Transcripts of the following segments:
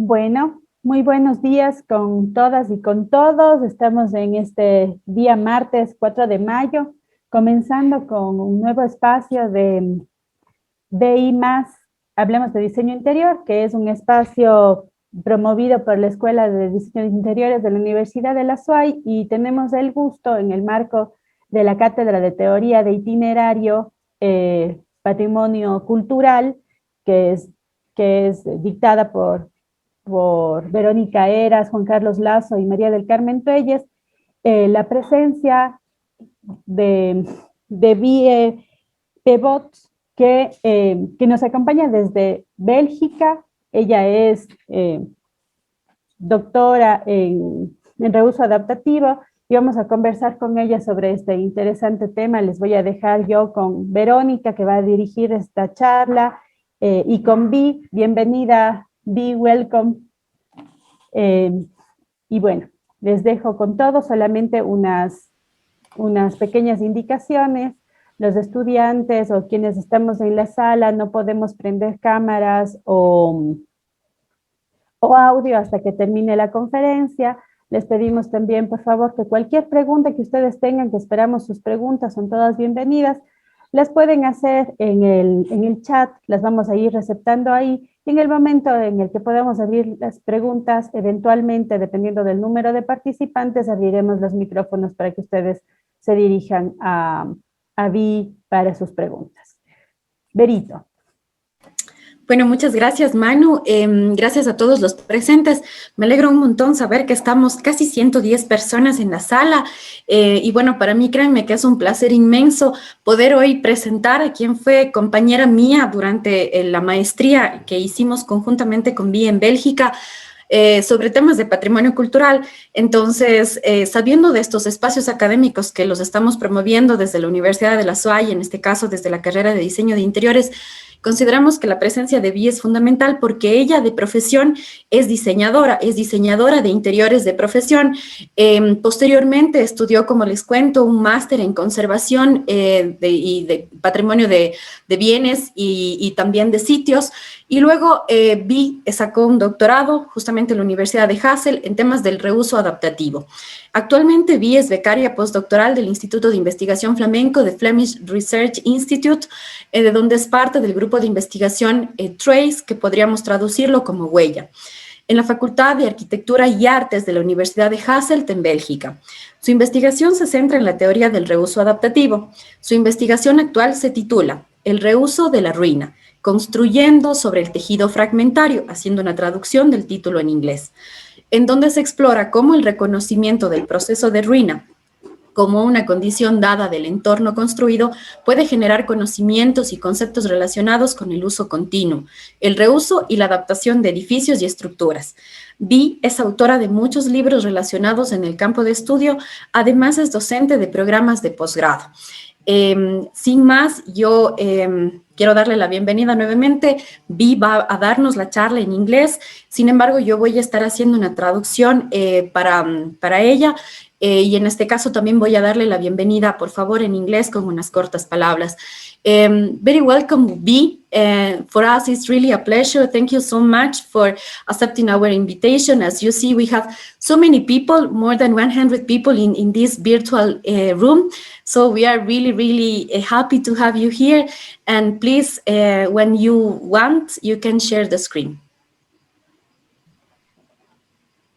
Bueno, muy buenos días con todas y con todos. Estamos en este día martes 4 de mayo, comenzando con un nuevo espacio de DI+, Hablemos de Diseño Interior, que es un espacio promovido por la Escuela de Diseño de Interiores de la Universidad de Lazo, y tenemos el gusto en el marco de la cátedra de Teoría de Itinerario, Patrimonio Cultural, que es dictada por Verónica Heras, Juan Carlos Lazo y María del Carmen Trelles, la presencia de Bie Plevoets, que nos acompaña desde Bélgica. Ella es doctora en reuso adaptativo y vamos a conversar con ella sobre este interesante tema. Les voy a dejar yo con Verónica, que va a dirigir esta charla, y con Bie. Bienvenida, Bie, welcome. Y bueno, les dejo con todo, solamente unas pequeñas indicaciones. Los estudiantes o quienes estamos en la sala no podemos prender cámaras o audio hasta que termine la conferencia. Les pedimos también, por favor, que cualquier pregunta que ustedes tengan, que esperamos sus preguntas, son todas bienvenidas, las pueden hacer en el chat, las vamos a ir receptando ahí, y en el momento en el que podamos abrir las preguntas, eventualmente, dependiendo del número de participantes, abriremos los micrófonos para que ustedes se dirijan a Bie para sus preguntas. Berito. Bueno, muchas gracias, Manu. Gracias a todos los presentes. Me alegro un montón saber que estamos casi 110 personas en la sala. Y bueno, para mí, créanme que es un placer inmenso poder hoy presentar a quien fue compañera mía durante la maestría que hicimos conjuntamente con Bie en Bélgica, sobre temas de patrimonio cultural. Entonces, sabiendo de estos espacios académicos que los estamos promoviendo desde la Universidad de Lazo, en este caso desde la carrera de Diseño de Interiores, consideramos que la presencia de Bie es fundamental porque ella de profesión es diseñadora de interiores de profesión. Posteriormente estudió, como les cuento, un máster en conservación y de patrimonio de bienes y también de sitios. Y luego Bie sacó un doctorado justamente en la Universidad de Hasselt en temas del reuso adaptativo. Actualmente Bie es becaria postdoctoral del Instituto de Investigación Flamenco de Flemish Research Institute, de donde es parte del grupo de investigación Trelles, que podríamos traducirlo como huella, en la Facultad de Arquitectura y Artes de la Universidad de Hasselt en Bélgica. Su investigación se centra en la teoría del reuso adaptativo. Su investigación actual se titula El reuso de la ruina, construyendo sobre el tejido fragmentario, haciendo una traducción del título en inglés, en donde se explora cómo el reconocimiento del proceso de ruina como una condición dada del entorno construido puede generar conocimientos y conceptos relacionados con el uso continuo, el reuso y la adaptación de edificios y estructuras. Bie es autora de muchos libros relacionados en el campo de estudio, además es docente de programas de posgrado. Sin más, yo quiero darle la bienvenida nuevamente. Bie va a darnos la charla en inglés, sin embargo yo voy a estar haciendo una traducción para ella, y en este caso también voy a darle la bienvenida, por favor, en inglés con unas cortas palabras. Very welcome, Bie. For us, it's really a pleasure. Thank you so much for accepting our invitation. As you see, we have so many people, more than 100 people in this virtual room. So we are really, really happy to have you here. And please, when you want, you can share the screen.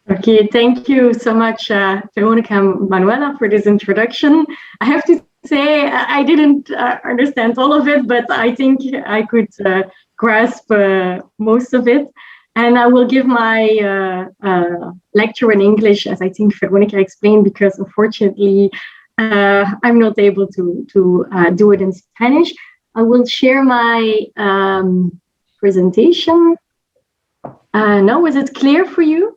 Okay, thank you so much, Verónica and Manuela, for this introduction. I have to say I didn't understand all of it, but I think I could grasp most of it. And I will give my lecture in English, as I think Verónica explained, because unfortunately I'm not able to do it in Spanish. I will share my presentation. Now, is it clear for you?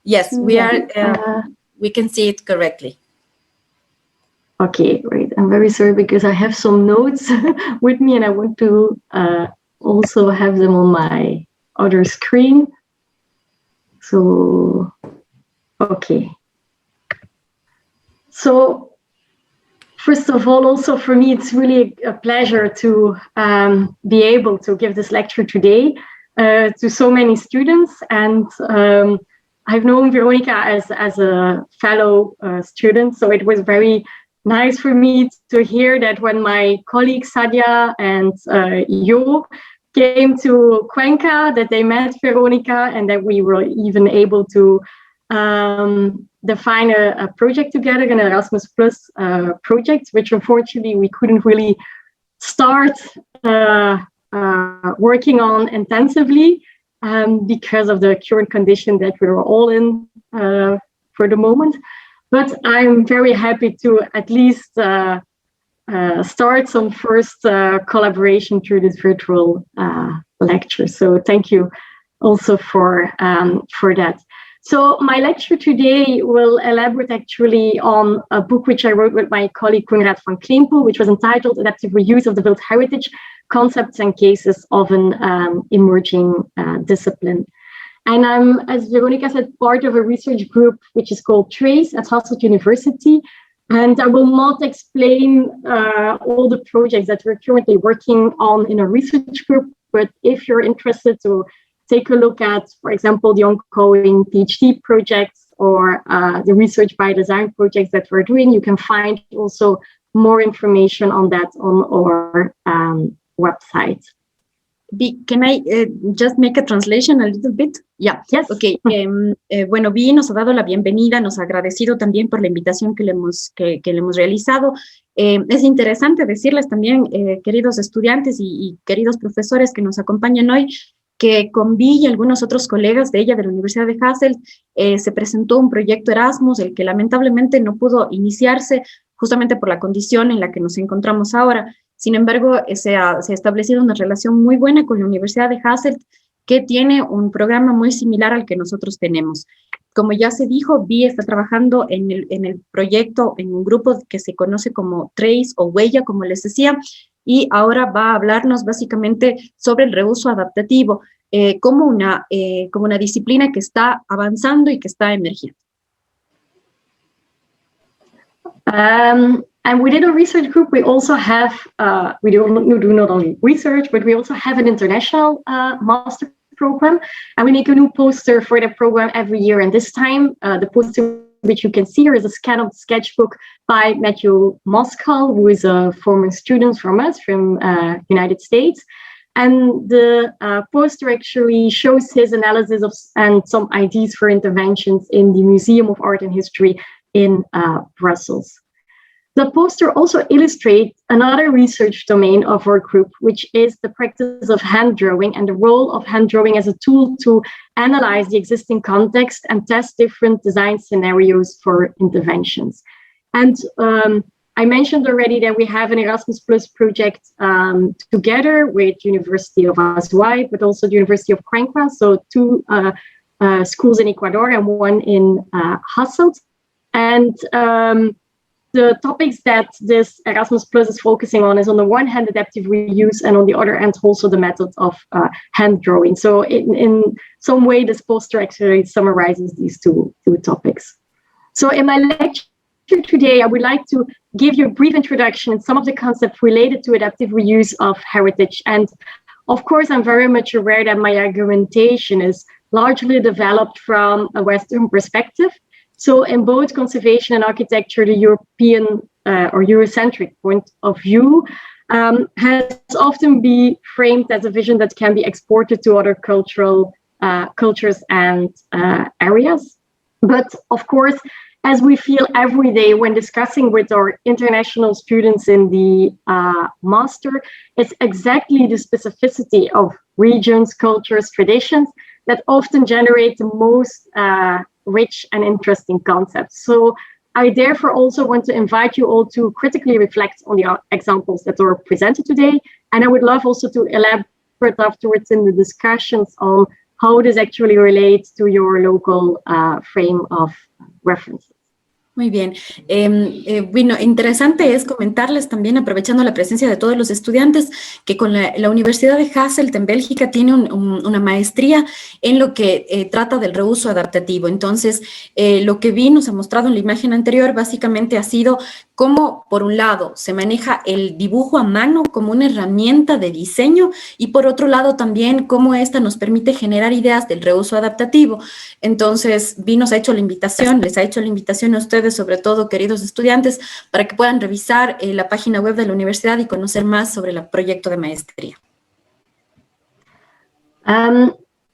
Yes, we are. We can see it correctly. Okay, great. I'm very sorry because I have some notes with me and I want to also have them on my other screen. So, okay. So, first of all, also for me, it's really a pleasure to be able to give this lecture today. to so many students. And I've known Verónica as a fellow student, so it was very nice for me to hear that when my colleague Sadia and Jo came to Cuenca, that they met Verónica and that we were even able to define a project together, an Erasmus Plus project, which unfortunately we couldn't really start working on intensively because of the current condition that we were all in for the moment. But I'm very happy to at least start some first collaboration through this virtual lecture. So thank you also for that. So my lecture today will elaborate actually on a book which I wrote with my colleague Konrad van Klempel, which was entitled Adaptive Reuse of the Built Heritage, Concepts and Cases of an Emerging Discipline. And I'm, as Verónica said, part of a research group which is called Trelles at Hasselt University. And I will not explain all the projects that we're currently working on in a research group, but if you're interested to take a look at, for example, the ongoing PhD projects or the research by design projects that we're doing, you can find also more information on that on our website. Can I just make a translation a little bit? Yeah. Yes. Okay. Bueno, Bie nos ha dado la bienvenida, nos ha agradecido también por la invitación que le hemos realizado. Es interesante decirles también, queridos estudiantes y queridos profesores que nos acompañan hoy, que con Bie y algunos otros colegas de ella de la Universidad de Hasselt se presentó un proyecto Erasmus, el que lamentablemente no pudo iniciarse justamente por la condición en la que nos encontramos ahora. Sin embargo, se ha establecido una relación muy buena con la Universidad de Hasselt, que tiene un programa muy similar al que nosotros tenemos. Como ya se dijo, Bie está trabajando en el proyecto, en un grupo que se conoce como Trelles o Huella, como les decía, y ahora va a hablarnos básicamente sobre el reuso adaptativo, como una disciplina que está avanzando y que está emergiendo. And within a research group, we also have, we do not only research, but we also have an international master program. And we make a new poster for the program every year. And this time, the poster which you can see here is a scan of the sketchbook by Matthew Moskal, who is a former student from us, from United States. And the poster actually shows his analysis of and some ideas for interventions in the Museum of Art and History in Brussels. The poster also illustrates another research domain of our group, which is the practice of hand drawing and the role of hand drawing as a tool to analyze the existing context and test different design scenarios for interventions. And I mentioned already that we have an Erasmus Plus project together with University of Azuay, but also the University of Cuenca, so two schools in Ecuador and one in Hasselt. And the topics that this Erasmus Plus is focusing on is on the one hand adaptive reuse and on the other hand also the method of hand drawing. So in some way this poster actually summarizes these two topics. So in my lecture today I would like to give you a brief introduction and some of the concepts related to adaptive reuse of heritage. And of course I'm very much aware that my argumentation is largely developed from a Western perspective. So in both conservation and architecture, the European or Eurocentric point of view has often been framed as a vision that can be exported to other cultures and areas. But of course, as we feel every day when discussing with our international students in the master, it's exactly the specificity of regions, cultures, traditions that often generate the most rich and interesting concepts. So I therefore also want to invite you all to critically reflect on the examples that are presented today. And I would love also to elaborate afterwards in the discussions on how this actually relates to your local frame of references. Muy bien. Bueno, interesante es comentarles también, aprovechando la presencia de todos los estudiantes, que con la Universidad de Hasselt en Bélgica tiene una maestría en lo que trata del reuso adaptativo. Entonces, lo que Bie nos ha mostrado en la imagen anterior básicamente ha sido cómo, por un lado, se maneja el dibujo a mano como una herramienta de diseño y, por otro lado, también cómo esta nos permite generar ideas del reuso adaptativo. Entonces, Vi nos ha hecho la invitación, les ha hecho la invitación a ustedes, sobre todo, queridos estudiantes, para que puedan revisar la página web de la universidad y conocer más sobre el proyecto de maestría.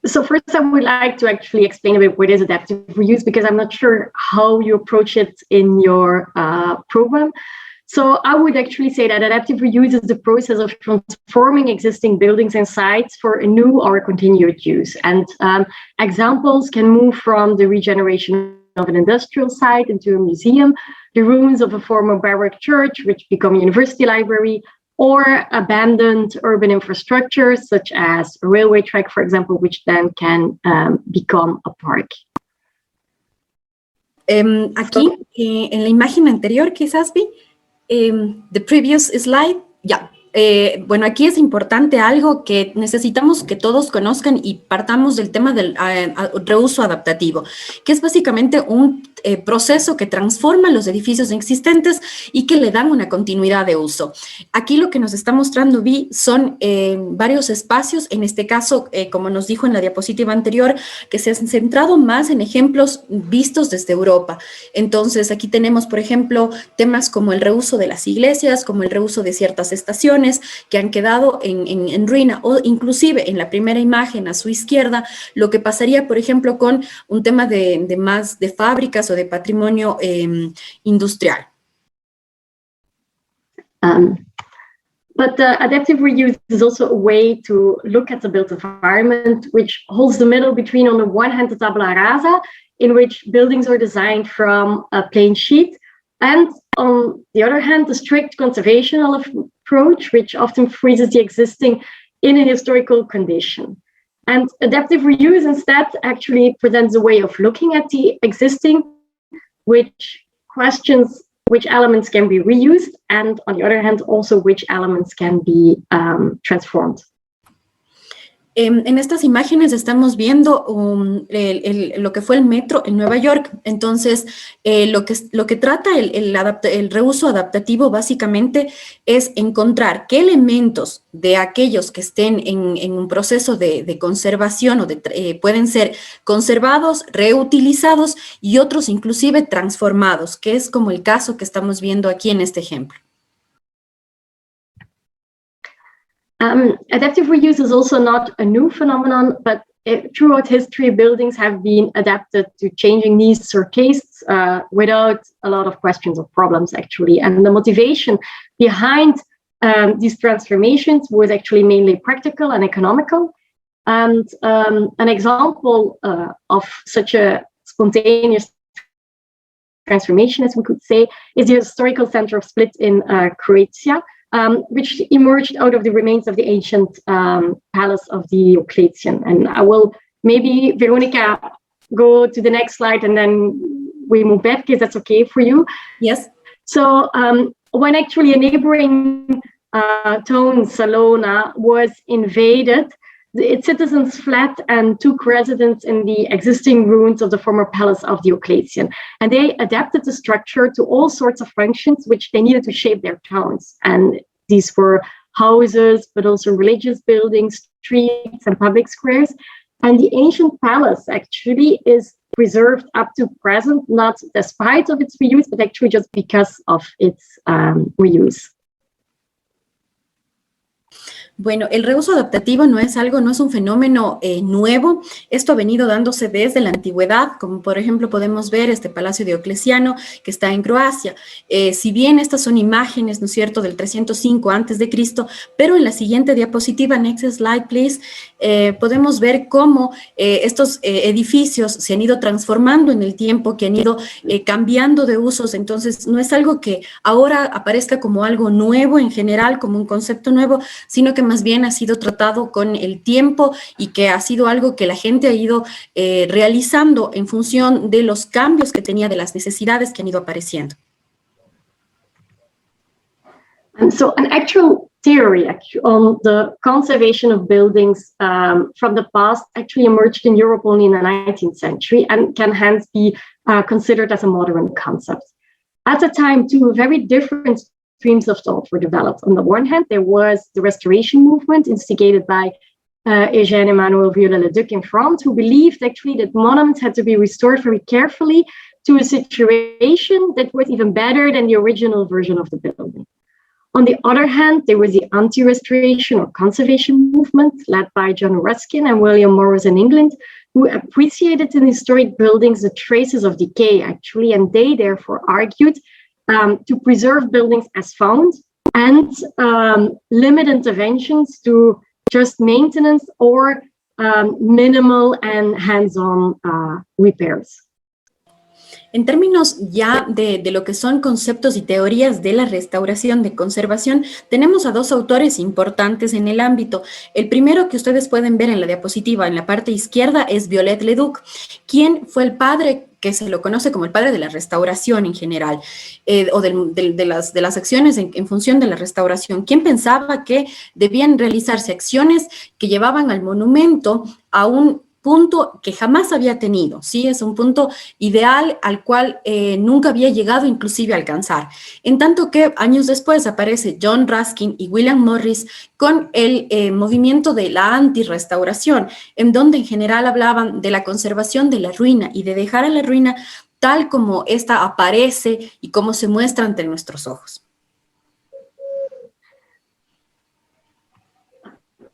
So first, I would like to actually explain a bit what is adaptive reuse, because I'm not sure how you approach it in your program. So I would actually say that adaptive reuse is the process of transforming existing buildings and sites for a new or continued use. And examples can move from the regeneration of an industrial site into a museum, the ruins of a former Baroque church, which become a university library, or abandoned urban infrastructures, such as a railway track, for example, which then can become a park. Aquí, en la imagen anterior, quizás vi, the previous slide, ya. Bueno, aquí es importante algo que necesitamos que todos conozcan y partamos del tema del reuso adaptativo, que es básicamente un proceso que transforma los edificios existentes y que le dan una continuidad de uso. Aquí lo que nos está mostrando Vi son varios espacios, en este caso, como nos dijo en la diapositiva anterior, que se han centrado más en ejemplos vistos desde Europa. Entonces, aquí tenemos, por ejemplo, temas como el reuso de las iglesias, como el reuso de ciertas estaciones que han quedado en ruina, o inclusive en la primera imagen a su izquierda, lo que pasaría, por ejemplo, con un tema de fábricas o de patrimonio industrial. But adaptive reuse is also a way to look at the built environment, which holds the middle between, on the one hand, the tabula rasa, in which buildings are designed from a plain sheet, and on the other hand, the strict conservational approach, which often freezes the existing in a historical condition. And adaptive reuse instead actually presents a way of looking at the existing, which questions which elements can be reused, and on the other hand, also which elements can be transformed. En estas imágenes estamos viendo lo que fue el metro en Nueva York. Entonces, lo que trata el reuso adaptativo básicamente es encontrar qué elementos de aquellos que estén en un proceso de conservación o pueden ser conservados, reutilizados y otros inclusive transformados, que es como el caso que estamos viendo aquí en este ejemplo. Adaptive reuse is also not a new phenomenon, but throughout history, buildings have been adapted to changing needs or tastes without a lot of questions or problems, actually. And the motivation behind these transformations was actually mainly practical and economical. And an example of such a spontaneous transformation, as we could say, is the historical center of Split in Croatia, which emerged out of the remains of the ancient palace of Diocletian. And I will maybe, Veronica, go to the next slide and then we move back, because that's okay for you. Yes. So when actually a neighboring town, Salona, was invaded, its citizens fled and took residence in the existing ruins of the former palace of Diocletian. And they adapted the structure to all sorts of functions which they needed to shape their towns. And these were houses, but also religious buildings, streets, and public squares. And the ancient palace actually is preserved up to present, not despite of its reuse, but actually just because of its reuse. Bueno, el reuso adaptativo no es un fenómeno nuevo. Esto ha venido dándose desde la antigüedad, como por ejemplo podemos ver este Palacio Diocleciano que está en Croacia. Si bien estas son imágenes, ¿no es cierto?, del 305 a.C., pero en la siguiente diapositiva, next slide please, podemos ver cómo estos edificios se han ido transformando en el tiempo, que han ido cambiando de usos. Entonces no es algo que ahora aparezca como algo nuevo en general, como un concepto nuevo, sino que más bien ha sido tratado con el tiempo y que ha sido algo que la gente ha ido realizando en función de los cambios que tenía, de las necesidades que han ido apareciendo. And so an actual theory on the conservation of buildings from the past actually emerged in Europe only in the 19th century and can hence be considered as a modern concept. At the time, two very different streams of thought were developed. On the one hand, there was the restoration movement instigated by Eugène Emmanuel Viollet-le-Duc in France, who believed actually that monuments had to be restored very carefully to a situation that was even better than the original version of the building. On the other hand, there was the anti-restoration or conservation movement led by John Ruskin and William Morris in England, who appreciated in historic buildings the traces of decay, actually, and they therefore argued to preserve buildings as found and limit interventions to just maintenance or minimal and hands-on repairs. En términos ya de lo que son conceptos y teorías de la restauración, de conservación, tenemos a dos autores importantes en el ámbito. El primero que ustedes pueden ver en la diapositiva, en la parte izquierda, es Viollet-le-Duc, quien fue el padre que se lo conoce como el padre de la restauración en general, o de las acciones en función de la restauración, quien pensaba que debían realizarse acciones que llevaban al monumento a un punto que jamás había tenido, ¿sí? Es un punto ideal al cual nunca había llegado inclusive a alcanzar. En tanto que años después aparece John Ruskin y William Morris con el movimiento de la anti-restauración, en donde en general hablaban de la conservación de la ruina y de dejar a la ruina tal como ésta aparece y como se muestra ante nuestros ojos.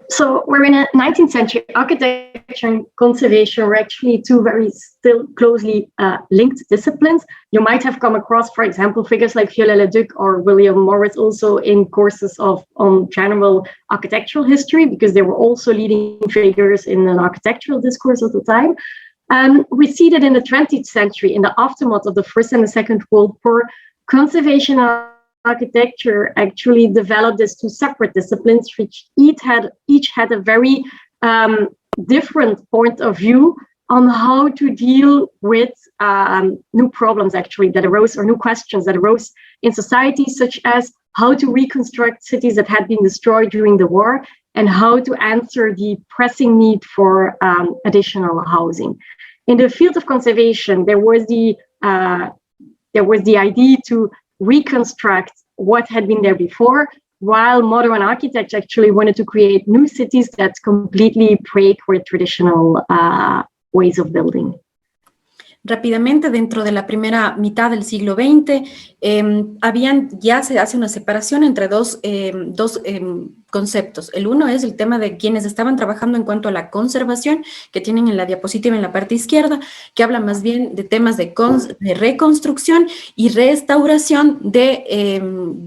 So we're in a 19th century. Architecture and conservation were actually two very still closely linked disciplines. You might have come across, for example, figures like Viollet-le-Duc or William Morris also in courses on general architectural history, because they were also leading figures in an architectural discourse at the time. We see that in the 20th century, in the aftermath of the First and the Second World War, conservation architecture actually developed as two separate disciplines, which each had a very different point of view on how to deal with new problems actually that arose, or new questions that arose in society, such as how to reconstruct cities that had been destroyed during the war and how to answer the pressing need for additional housing. In the field of conservation, there was the idea to reconstruct what had been there before, while modern architects actually wanted to create new cities that completely break with traditional ways of building. Rápidamente, dentro de la primera mitad del siglo XX, ya se hace una separación entre dos conceptos. El uno es el tema de quienes estaban trabajando en cuanto a la conservación, que tienen en la diapositiva en la parte izquierda, que habla más bien de temas de reconstrucción y restauración de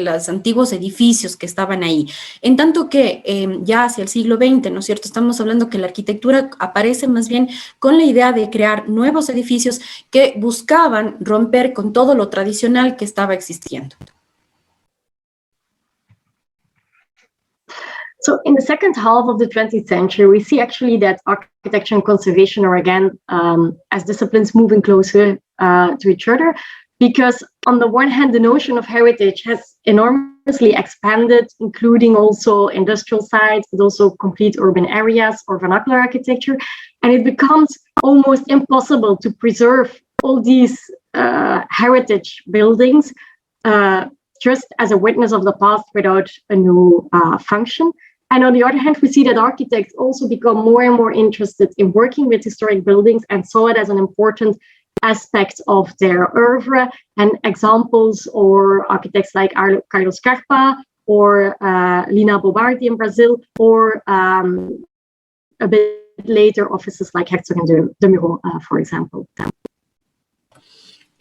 los antiguos edificios que estaban ahí. En tanto que ya hacia el siglo XX, ¿no es cierto?, estamos hablando que la arquitectura aparece más bien con la idea de crear nuevos edificios que buscaban romper con todo lo tradicional que estaba existiendo. So in the second half of the 20th century, we see actually that architecture and conservation are again, as disciplines, moving closer to each other, because on the one hand, the notion of heritage has enormously expanded, including also industrial sites, but also complete urban areas or vernacular architecture. And it becomes almost impossible to preserve all these heritage buildings just as a witness of the past without a new function. And on the other hand, we see that architects also become more and more interested in working with historic buildings and saw it as an important aspect of their oeuvre. And examples or architects like Carlos Scarpa or Lina Bobardi in Brazil, or a bit later offices like Herzog and de Meuron, for example.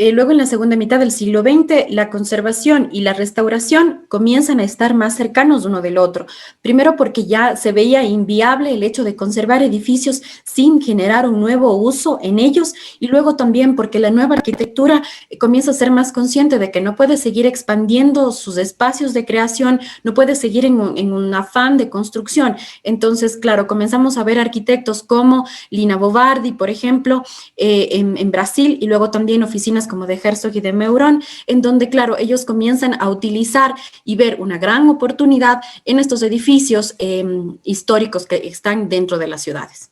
Luego, en la segunda mitad del siglo XX, la conservación y la restauración comienzan a estar más cercanos uno del otro. Primero porque ya se veía inviable el hecho de conservar edificios sin generar un nuevo uso en ellos, y luego también porque la nueva arquitectura comienza a ser más consciente de que no puede seguir expandiendo sus espacios de creación, no puede seguir en un afán de construcción. Entonces, claro, comenzamos a ver arquitectos como Lina Bobardi, por ejemplo, en Brasil, y luego también oficinas como de Herzog y de Meuron, en donde, claro, ellos comienzan a utilizar y ver una gran oportunidad en estos edificios históricos que están dentro de las ciudades.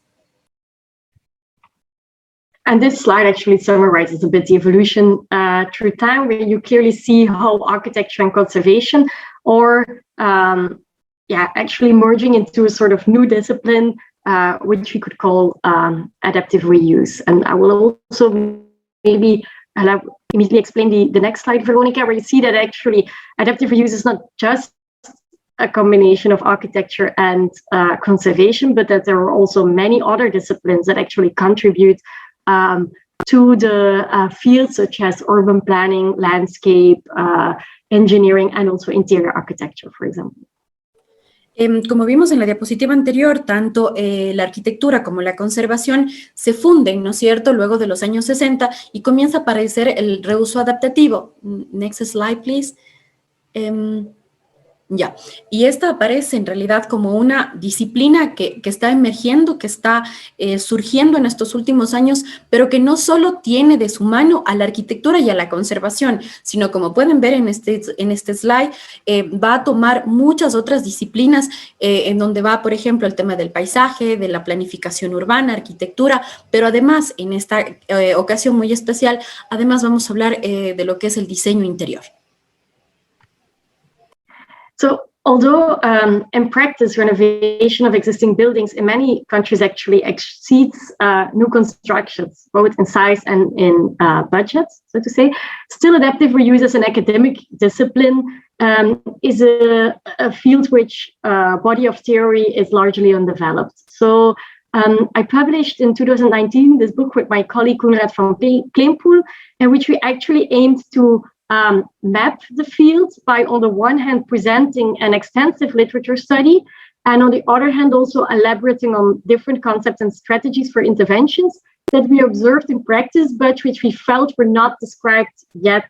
And this slide actually summarizes a bit the evolution through time, where you clearly see how architecture and conservation are actually merging into a sort of new discipline, which we could call adaptive reuse. And I will also maybe immediately explain the next slide, Veronica, where you see that actually adaptive reuse is not just a combination of architecture and conservation, but that there are also many other disciplines that actually contribute to the fields such as urban planning, landscape, engineering, and also interior architecture, for example. Como vimos en la diapositiva anterior, tanto la arquitectura como la conservación se funden, ¿no es cierto?, luego de los años 60 y comienza a aparecer el reuso adaptativo. Next slide, please. Ya, y esta aparece en realidad como una disciplina que está emergiendo, que está surgiendo en estos últimos años, pero que no solo tiene de su mano a la arquitectura y a la conservación, sino como pueden ver en este slide, va a tomar muchas otras disciplinas en donde va, por ejemplo, el tema del paisaje, de la planificación urbana, arquitectura, pero además, en esta ocasión muy especial, además vamos a hablar de lo que es el diseño interior. So, although in practice, renovation of existing buildings in many countries actually exceeds new constructions, both in size and in budget, so to say, still adaptive reuse as an academic discipline is a field which body of theory is largely undeveloped. So I published in 2019 this book with my colleague Konrad van Kleinpoel, in which we actually aimed to map the field by, on the one hand, presenting an extensive literature study, and on the other hand, also elaborating on different concepts and strategies for interventions that we observed in practice, but which we felt were not described yet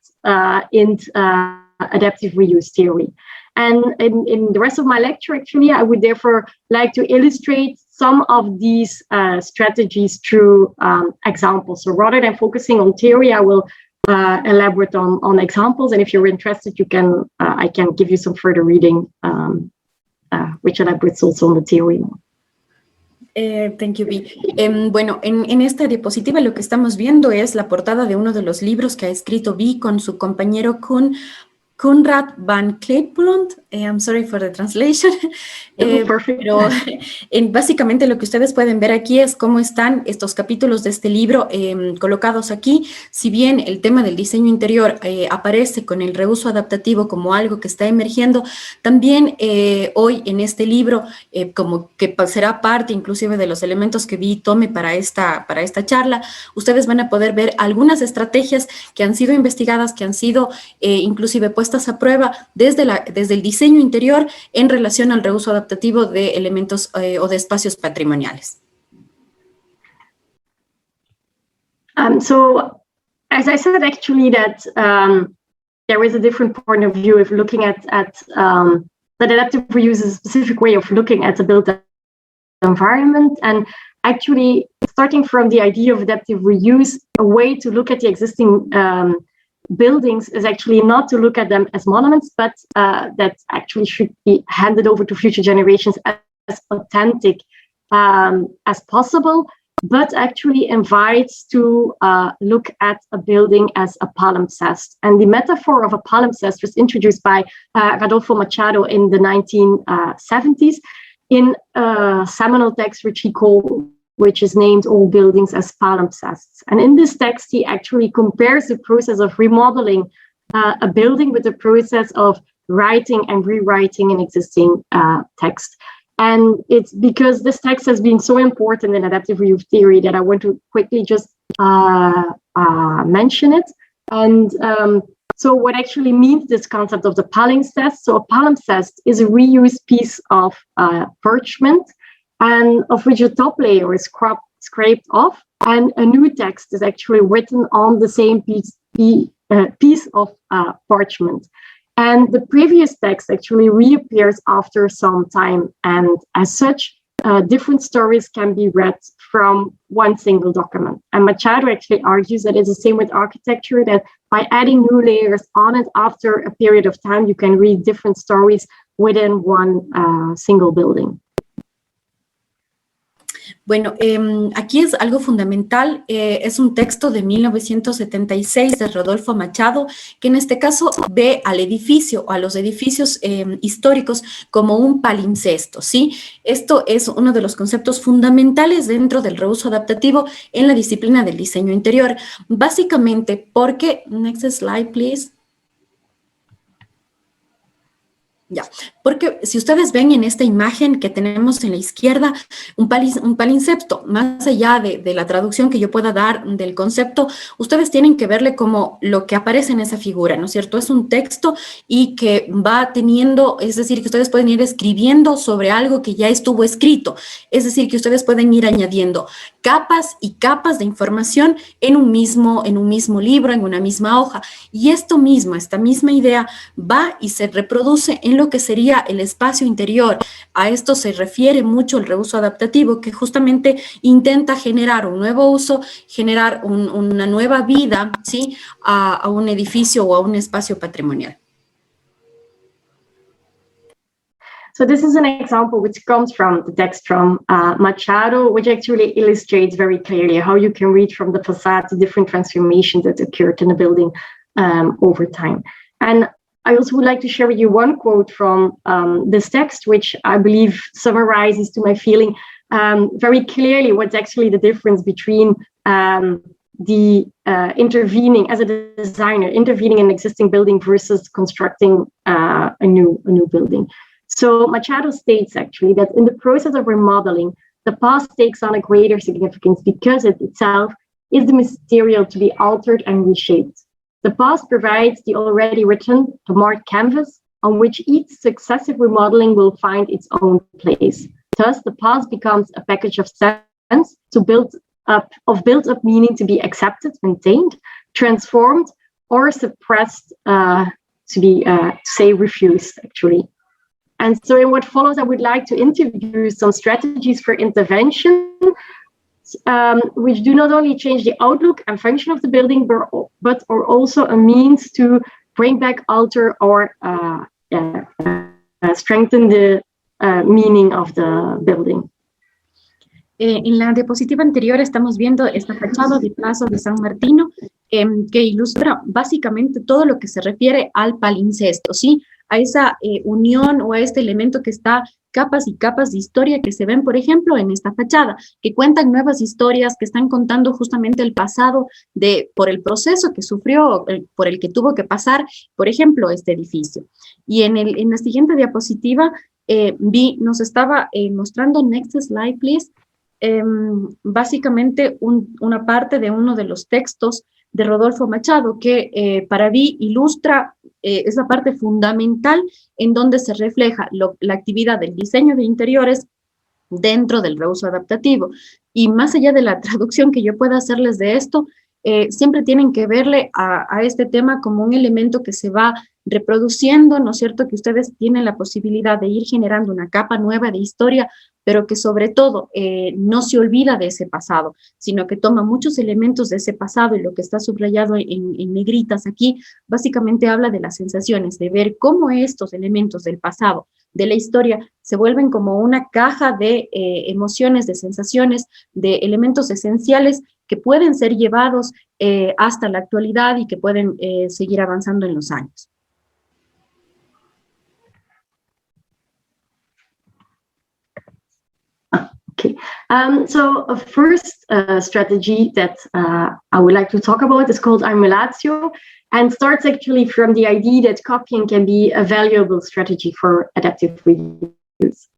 in adaptive reuse theory. And in the rest of my lecture, actually, I would therefore like to illustrate some of these strategies through examples. So rather than focusing on theory, I will elaborate on examples, and if you're interested, you can I can give you some further reading, which elaborates also on the theory. Thank you, Bie. Bueno, en esta diapositiva lo que estamos viendo es la portada de uno de los libros que ha escrito Bie con su compañero Konrad van Kleinpoel. I'm sorry for the translation. Pero básicamente lo que ustedes pueden ver aquí es cómo están estos capítulos de este libro colocados aquí. Si bien el tema del diseño interior aparece con el reuso adaptativo como algo que está emergiendo, también hoy en este libro, como que será parte inclusive de los elementos que Bie tome para esta charla, ustedes van a poder ver algunas estrategias que han sido investigadas, que han sido inclusive puestas a prueba desde el diseño interior en relación al reuso adaptativo de elementos o de espacios patrimoniales. So, as I said, actually, that there is a different point of view if looking at that adaptive reuse is a specific way of looking at the built environment, and actually starting from the idea of adaptive reuse, a way to look at the existing buildings is actually not to look at them as monuments, but that actually should be handed over to future generations as authentic as possible, but actually invites to look at a building as a palimpsest. And the metaphor of a palimpsest was introduced by Rodolfo Machado in the 1970s in a seminal text which is named All Buildings as Palimpsests. And in this text, he actually compares the process of remodeling a building with the process of writing and rewriting an existing text. And it's because this text has been so important in adaptive reuse theory that I want to quickly just mention it. And so what actually means this concept of the palimpsest? So a palimpsest is a reused piece of parchment, and of which the top layer is scraped off, and a new text is actually written on the same piece of parchment. And the previous text actually reappears after some time, and as such, different stories can be read from one single document. And Machado actually argues that it's the same with architecture, that by adding new layers on it after a period of time, you can read different stories within one single building. Bueno, aquí es algo fundamental, es un texto de 1976 de Rodolfo Machado, que en este caso ve al edificio o a los edificios históricos como un palimpsesto, ¿sí? Esto es uno de los conceptos fundamentales dentro del reuso adaptativo en la disciplina del diseño interior, básicamente porque, next slide please. Ya, porque si ustedes ven en esta imagen que tenemos en la izquierda, un palimpsesto, más allá de la traducción que yo pueda dar del concepto, ustedes tienen que verle como lo que aparece en esa figura, ¿no es cierto? Es un texto y que va teniendo, es decir, que ustedes pueden ir escribiendo sobre algo que ya estuvo escrito, es decir, que ustedes pueden ir añadiendo capas y capas de información en un mismo libro, en una misma hoja, y esta misma idea va y se reproduce en lo que sería el espacio interior. A esto se refiere mucho el reuso adaptativo, que justamente intenta generar un nuevo uso, generar una nueva vida, ¿sí? a un edificio o a un espacio patrimonial. So this is an example which comes from the text from Machado, which actually illustrates very clearly how you can read from the facade the different transformations that occurred in the building over time. And I also would like to share with you one quote from this text, which I believe summarizes to my feeling very clearly what's actually the difference between intervening as a designer, intervening in an existing building versus constructing a new building. So Machado states actually that in the process of remodeling, the past takes on a greater significance because it itself is the material to be altered and reshaped. The past provides the already written, the marked canvas on which each successive remodeling will find its own place. Thus, the past becomes a package of sense to built up meaning to be accepted, maintained, transformed, or suppressed, to be say refused actually. And so in what follows, I would like to interview some strategies for intervention, which do not only change the outlook and function of the building, but are also a means to bring back, alter, or strengthen the meaning of the building. En la diapositiva anterior estamos viendo esta fachada de Lazo de San Martino, que ilustra básicamente todo lo que se refiere al palimpsesto, ¿sí? A esa unión o a este elemento que está capas y capas de historia que se ven, por ejemplo, en esta fachada, que cuentan nuevas historias, que están contando justamente el pasado por el proceso que sufrió, por el que tuvo que pasar, por ejemplo, este edificio. Y en la siguiente diapositiva, Bie nos estaba mostrando, next slide, please, básicamente una parte de uno de los textos de Rodolfo Machado, que para Bie ilustra esa parte fundamental en donde se refleja la actividad del diseño de interiores dentro del reuso adaptativo. Y más allá de la traducción que yo pueda hacerles de esto, siempre tienen que verle a este tema como un elemento que se va reproduciendo, ¿no es cierto?, que ustedes tienen la posibilidad de ir generando una capa nueva de historia, pero que sobre todo no se olvida de ese pasado, sino que toma muchos elementos de ese pasado, y lo que está subrayado en negritas aquí, básicamente habla de las sensaciones, de ver cómo estos elementos del pasado, de la historia, se vuelven como una caja de emociones, de sensaciones, de elementos esenciales que pueden ser llevados hasta la actualidad y que pueden seguir avanzando en los años. Okay, so a first strategy that I would like to talk about is called realizó, and starts actually from the idea that copying can be a valuable strategy for adaptive reuse.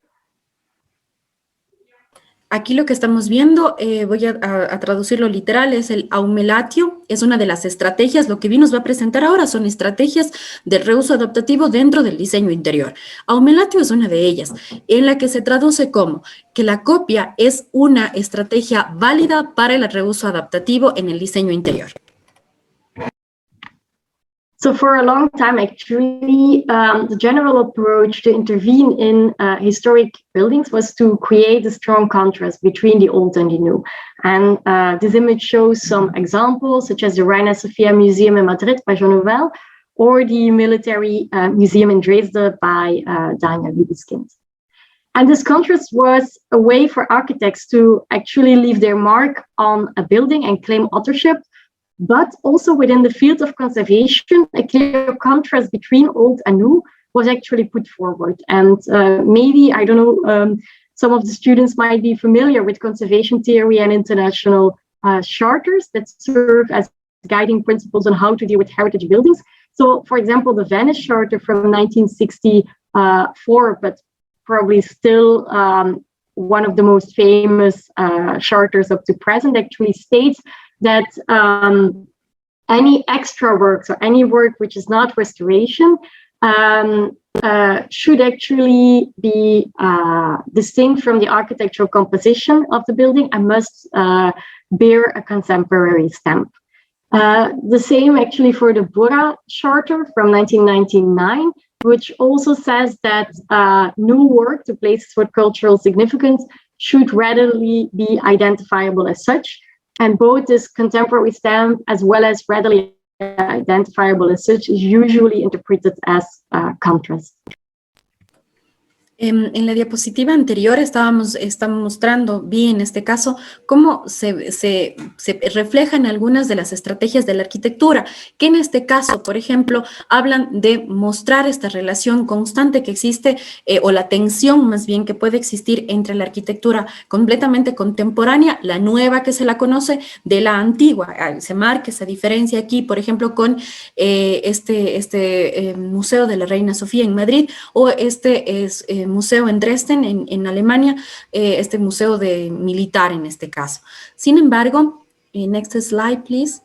Aquí lo que estamos viendo, voy a traducirlo literal, es el aumelatio, es una de las estrategias. Lo que Bie nos va a presentar ahora son estrategias de reuso adaptativo dentro del diseño interior. Aumelatio es una de ellas, en la que se traduce como que la copia es una estrategia válida para el reuso adaptativo en el diseño interior. So for a long time, actually, the general approach to intervene in historic buildings was to create a strong contrast between the old and the new. And this image shows some examples, such as the Reina Sofia Museum in Madrid by Jean Nouvel, or the Military Museum in Dresden by Daniel Liebeskind. And this contrast was a way for architects to actually leave their mark on a building and claim authorship, but also within the field of conservation, a clear contrast between old and new was actually put forward. And maybe, I don't know, some of the students might be familiar with conservation theory and international charters that serve as guiding principles on how to deal with heritage buildings. So, for example, the Venice Charter from 1964, but probably still one of the most famous charters up to present, actually states that any extra works or any work which is not restoration should actually be distinct from the architectural composition of the building and must bear a contemporary stamp. The same actually for the Bora Charter from 1999, which also says that new work to places with cultural significance should readily be identifiable as such. And both this contemporary stamp as well as readily identifiable as such is usually interpreted as contrast. En la diapositiva anterior estamos mostrando, Bie, en este caso, cómo se reflejan algunas de las estrategias de la arquitectura, que en este caso, por ejemplo, hablan de mostrar esta relación constante que existe, o la tensión más bien que puede existir entre la arquitectura completamente contemporánea, la nueva que se la conoce, de la antigua. Se marca esa diferencia aquí, por ejemplo, con este Museo de la Reina Sofía en Madrid, o museo en Dresden, en Alemania, este museo militar en este caso. Sin embargo, next slide, please.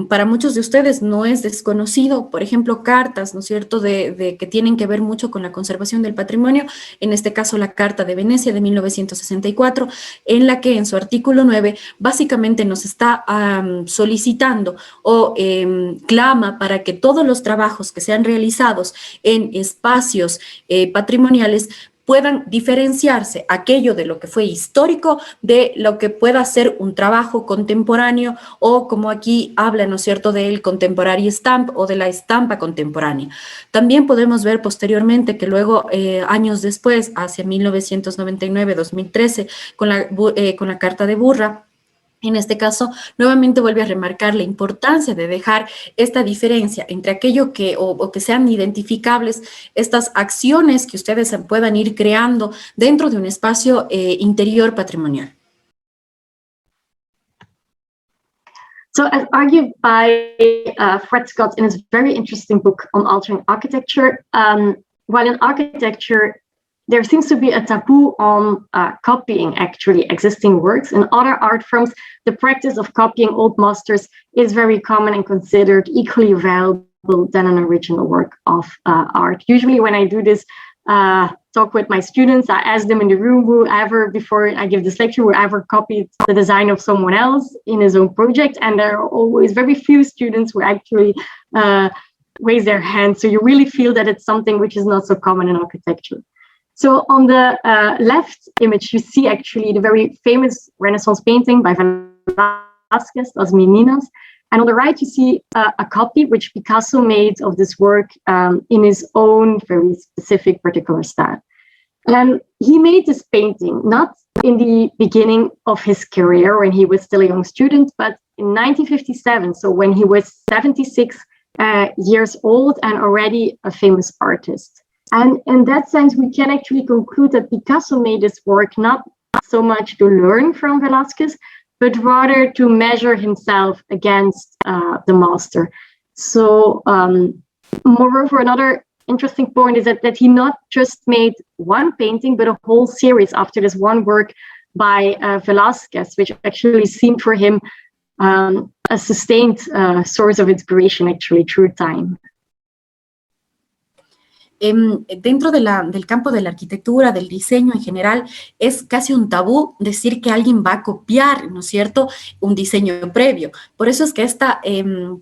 Para muchos de ustedes no es desconocido, por ejemplo, cartas, ¿no es cierto?, de que tienen que ver mucho con la conservación del patrimonio, en este caso la Carta de Venecia de 1964, en la que en su artículo 9 básicamente nos está solicitando o clama para que todos los trabajos que sean realizados en espacios patrimoniales puedan diferenciarse aquello de lo que fue histórico de lo que pueda ser un trabajo contemporáneo, o como aquí habla, ¿no es cierto?, del contemporary stamp o de la estampa contemporánea. También podemos ver posteriormente que luego, años después, hacia 1999-2013, con la Carta de Burra, en este caso, nuevamente vuelve a remarcar la importancia de dejar esta diferencia entre aquello que, o que sean identificables, estas acciones que ustedes puedan ir creando dentro de un espacio interior patrimonial. So, as argued by Fred Scott in his very interesting book on altering architecture, while in architecture, there seems to be a taboo on copying actually existing works. In other art forms, the practice of copying old masters is very common and considered equally valuable than an original work of art. Usually when I do this talk with my students, I ask them in the room whoever, before I give this lecture, whoever copied the design of someone else in his own project, and there are always very few students who actually raise their hands. So you really feel that it's something which is not so common in architecture. So on the left image, you see actually the very famous Renaissance painting by Velázquez, Las Meninas. And on the right, you see a copy which Picasso made of this work in his own very specific particular style. And he made this painting not in the beginning of his career when he was still a young student, but in 1957, so when he was 76 years old and already a famous artist. And in that sense, we can actually conclude that Picasso made this work not so much to learn from Velázquez, but rather to measure himself against the master. So, moreover, another interesting point is that he not just made one painting, but a whole series after this one work by Velázquez, which actually seemed for him a sustained source of inspiration, actually, through time. Dentro del campo de la arquitectura, del diseño en general, es casi un tabú decir que alguien va a copiar, ¿no es cierto?, un diseño previo. Por eso es que esta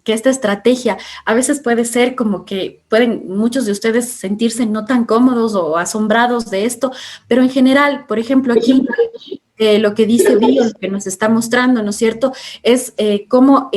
estrategia a veces puede ser como que pueden muchos de ustedes sentirse no tan cómodos o asombrados de esto, pero en general, por ejemplo, aquí lo que dice Bie, lo que nos está mostrando, ¿no es cierto?, es cómo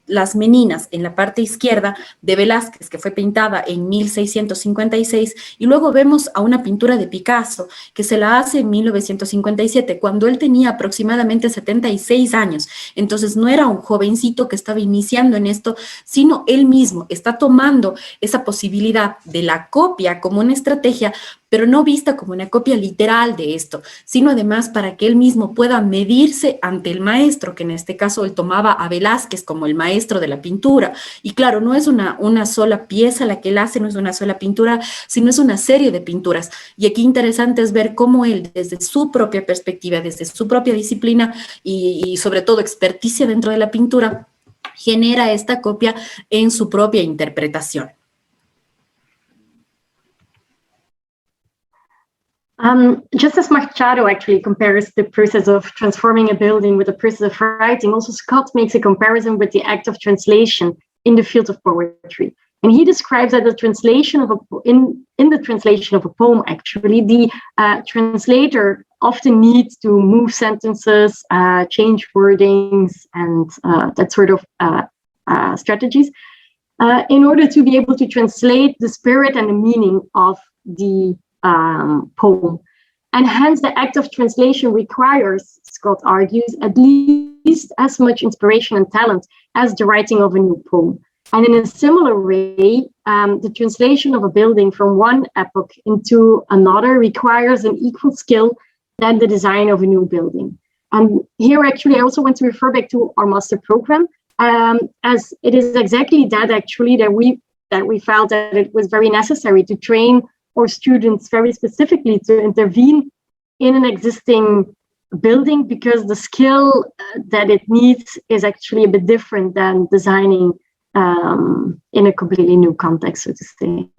las meninas en la parte izquierda de Velázquez, que fue pintada en 1656, y luego vemos a una pintura de Picasso, que se la hace en 1957, cuando él tenía aproximadamente 76 años. Entonces no era un jovencito que estaba iniciando en esto, sino él mismo está tomando esa posibilidad de la copia como una estrategia, pero no vista como una copia literal de esto, sino además para que él mismo pueda medirse ante el maestro, que en este caso él tomaba a Velázquez como el maestro de la pintura. Y claro, no es una sola pieza la que él hace, no es una sola pintura, sino es una serie de pinturas. Y aquí interesante es ver cómo él, desde su propia perspectiva, desde su propia disciplina y sobre todo experticia dentro de la pintura, genera esta copia en su propia interpretación. Just as Machado actually compares the process of transforming a building with the process of writing, also Scott makes a comparison with the act of translation in the field of poetry. And he describes that the translation of in the translation of a poem, actually, the translator often needs to move sentences, change wordings, and that sort of strategies in order to be able to translate the spirit and the meaning of the poem. And hence the act of translation requires, Scott argues, at least as much inspiration and talent as the writing of a new poem. And in a similar way, the translation of a building from one epoch into another requires an equal skill than the design of a new building. And here actually I also want to refer back to our master program, as it is exactly that actually that we felt that it was very necessary to train or students very specifically to intervene in an existing building, because the skill that it needs is actually a bit different than designing in a completely new context, so to say.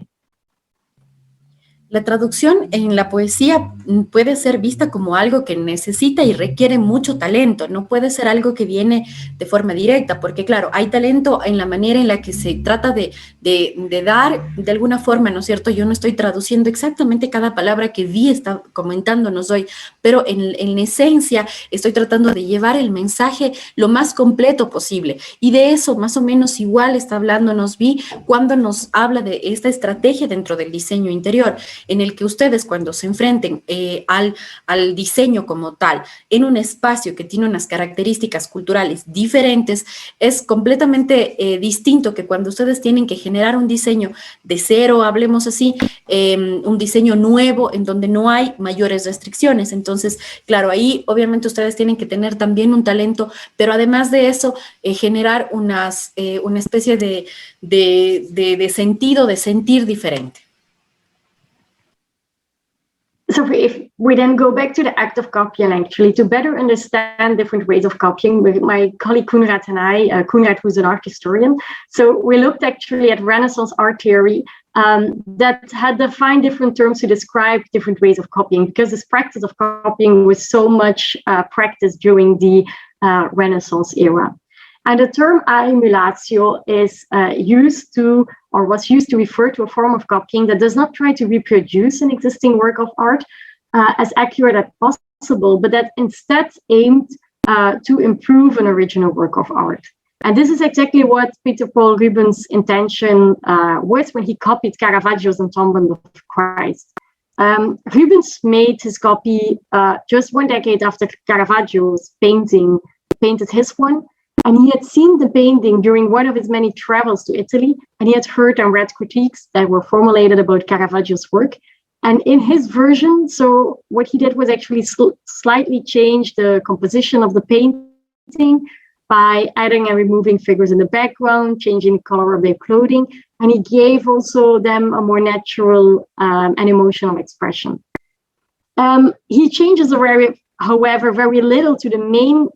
La traducción en la poesía puede ser vista como algo que necesita y requiere mucho talento, no puede ser algo que viene de forma directa, porque claro, hay talento en la manera en la que se trata de dar de alguna forma, ¿no es cierto? Yo no estoy traduciendo exactamente cada palabra que Bie está comentándonos hoy, pero en esencia estoy tratando de llevar el mensaje lo más completo posible, y de eso más o menos igual está hablándonos Bie cuando nos habla de esta estrategia dentro del diseño interior, en el que ustedes cuando se enfrenten al diseño como tal, en un espacio que tiene unas características culturales diferentes, es completamente distinto que cuando ustedes tienen que generar un diseño de cero, hablemos así, un diseño nuevo en donde no hay mayores restricciones. Entonces, claro, ahí obviamente ustedes tienen que tener también un talento, pero además de eso, generar una especie de sentido, de sentir diferente. So if we then go back to the act of copying, actually, to better understand different ways of copying, with my colleague Koenraad and I, Koenraad, who's an art historian, so we looked actually at Renaissance art theory that had defined different terms to describe different ways of copying, because this practice of copying was so much practiced during the Renaissance era. And the term emulatio is was used to refer to a form of copying that does not try to reproduce an existing work of art as accurate as possible, but that instead aimed to improve an original work of art. And this is exactly what Peter Paul Rubens' intention was when he copied Caravaggio's Entombment of Christ. Rubens made his copy just 1 decade after Caravaggio's painted his one. And he had seen the painting during one of his many travels to Italy, and he had heard and read critiques that were formulated about Caravaggio's work. And in his version, so what he did was actually slightly change the composition of the painting by adding and removing figures in the background, changing the color of their clothing, and he gave also them a more natural and emotional expression. He changes, however, very little to the main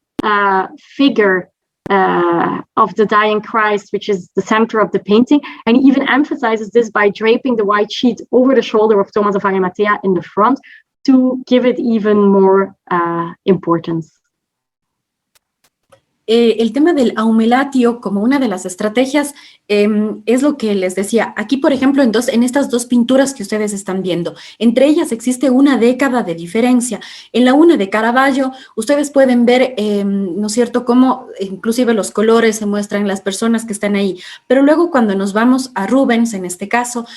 figure of the dying Christ, which is the center of the painting, and he even emphasizes this by draping the white sheet over the shoulder of Thomas of Arimathea in the front to give it even more importance. el tema del aumelatio como una de las estrategias es lo que les decía. Aquí, por ejemplo, en estas dos pinturas que ustedes están viendo, entre ellas existe una década de diferencia. En la una de Caravaggio, ustedes pueden ver, ¿no es cierto?, cómo inclusive los colores se muestran, las personas que están ahí. Pero luego cuando nos vamos a Rubens, en este caso,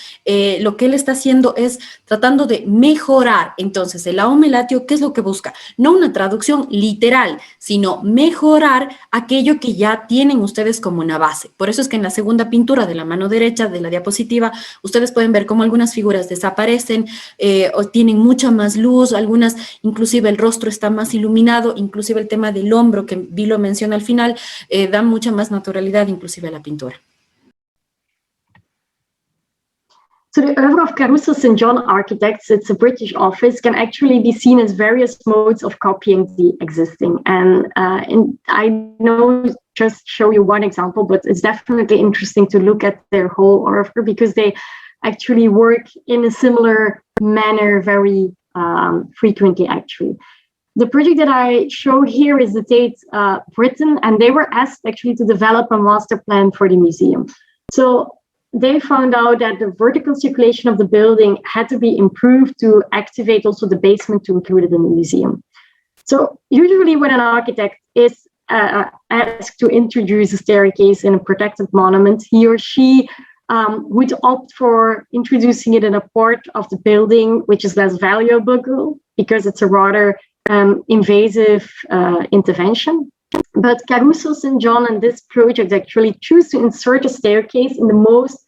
lo que él está haciendo es tratando de mejorar. Entonces, el aumelatio, ¿qué es lo que busca? No una traducción literal, sino mejorar aquello que ya tienen ustedes como una base. Por eso es que en la segunda pintura de la mano derecha de la diapositiva, ustedes pueden ver cómo algunas figuras desaparecen o tienen mucha más luz, algunas inclusive el rostro está más iluminado, inclusive el tema del hombro que Vi lo menciona al final, da mucha más naturalidad inclusive a la pintura. So the oeuvre of Caruso St. John Architects, it's a British office, can actually be seen as various modes of copying the existing. And I know just show you one example, but it's definitely interesting to look at their whole oeuvre because they actually work in a similar manner very frequently, actually. The project that I showed here is the Tate Britain, and they were asked actually to develop a master plan for the museum. So they found out that the vertical circulation of the building had to be improved to activate also the basement to include it in the museum. So usually when an architect is asked to introduce a staircase in a protected monument, he or she would opt for introducing it in a part of the building which is less valuable because it's a rather invasive intervention. But Caruso St. John and this project actually choose to insert a staircase in the most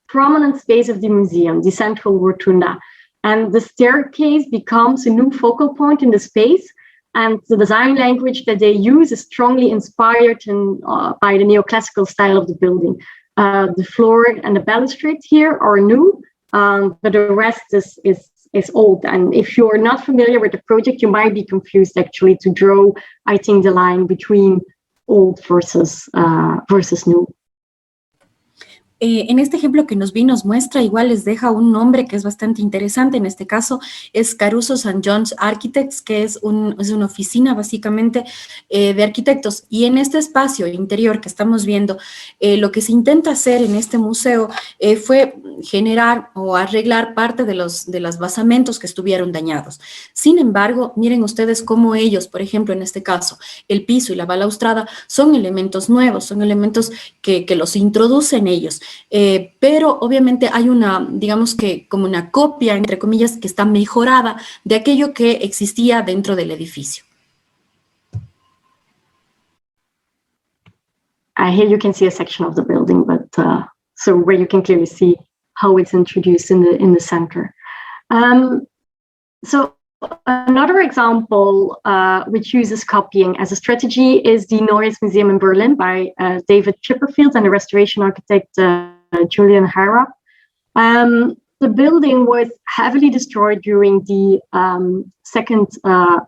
prominent space of the museum, the central rotunda. And the staircase becomes a new focal point in the space. And the design language that they use is strongly inspired by the neoclassical style of the building. The floor and the balustrade here are new, but the rest is old. And if you're not familiar with the project, you might be confused actually to draw, I think, the line between old versus new. En este ejemplo que nos muestra, igual les deja un nombre que es bastante interesante, en este caso es Caruso St. John's Architects, que es una oficina básicamente de arquitectos, y en este espacio interior que estamos viendo, lo que se intenta hacer en este museo fue generar o arreglar parte de los basamentos que estuvieron dañados. Sin embargo, miren ustedes cómo ellos, por ejemplo, en este caso, el piso y la balaustrada son elementos nuevos, son elementos que los introducen ellos. Pero obviamente hay digamos que como una copia, entre comillas, que está mejorada de aquello que existía dentro del edificio. Here you can see a section of the building, but so where you can clearly see how it's introduced in the center. So another example which uses copying as a strategy is the Neues Museum in Berlin by David Chipperfield and the restoration architect Julian Hara. The building was heavily destroyed during the Second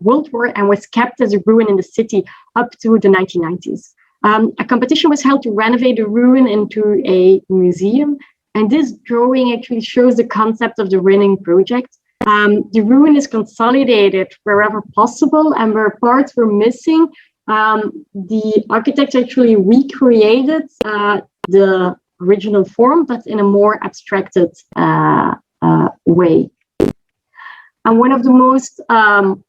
World War and was kept as a ruin in the city up to the 1990s. A competition was held to renovate the ruin into a museum, and this drawing actually shows the concept of the Rinning project. The ruin is consolidated wherever possible, and where parts were missing, the architect actually recreated the original form, but in a more abstracted way. And one of the most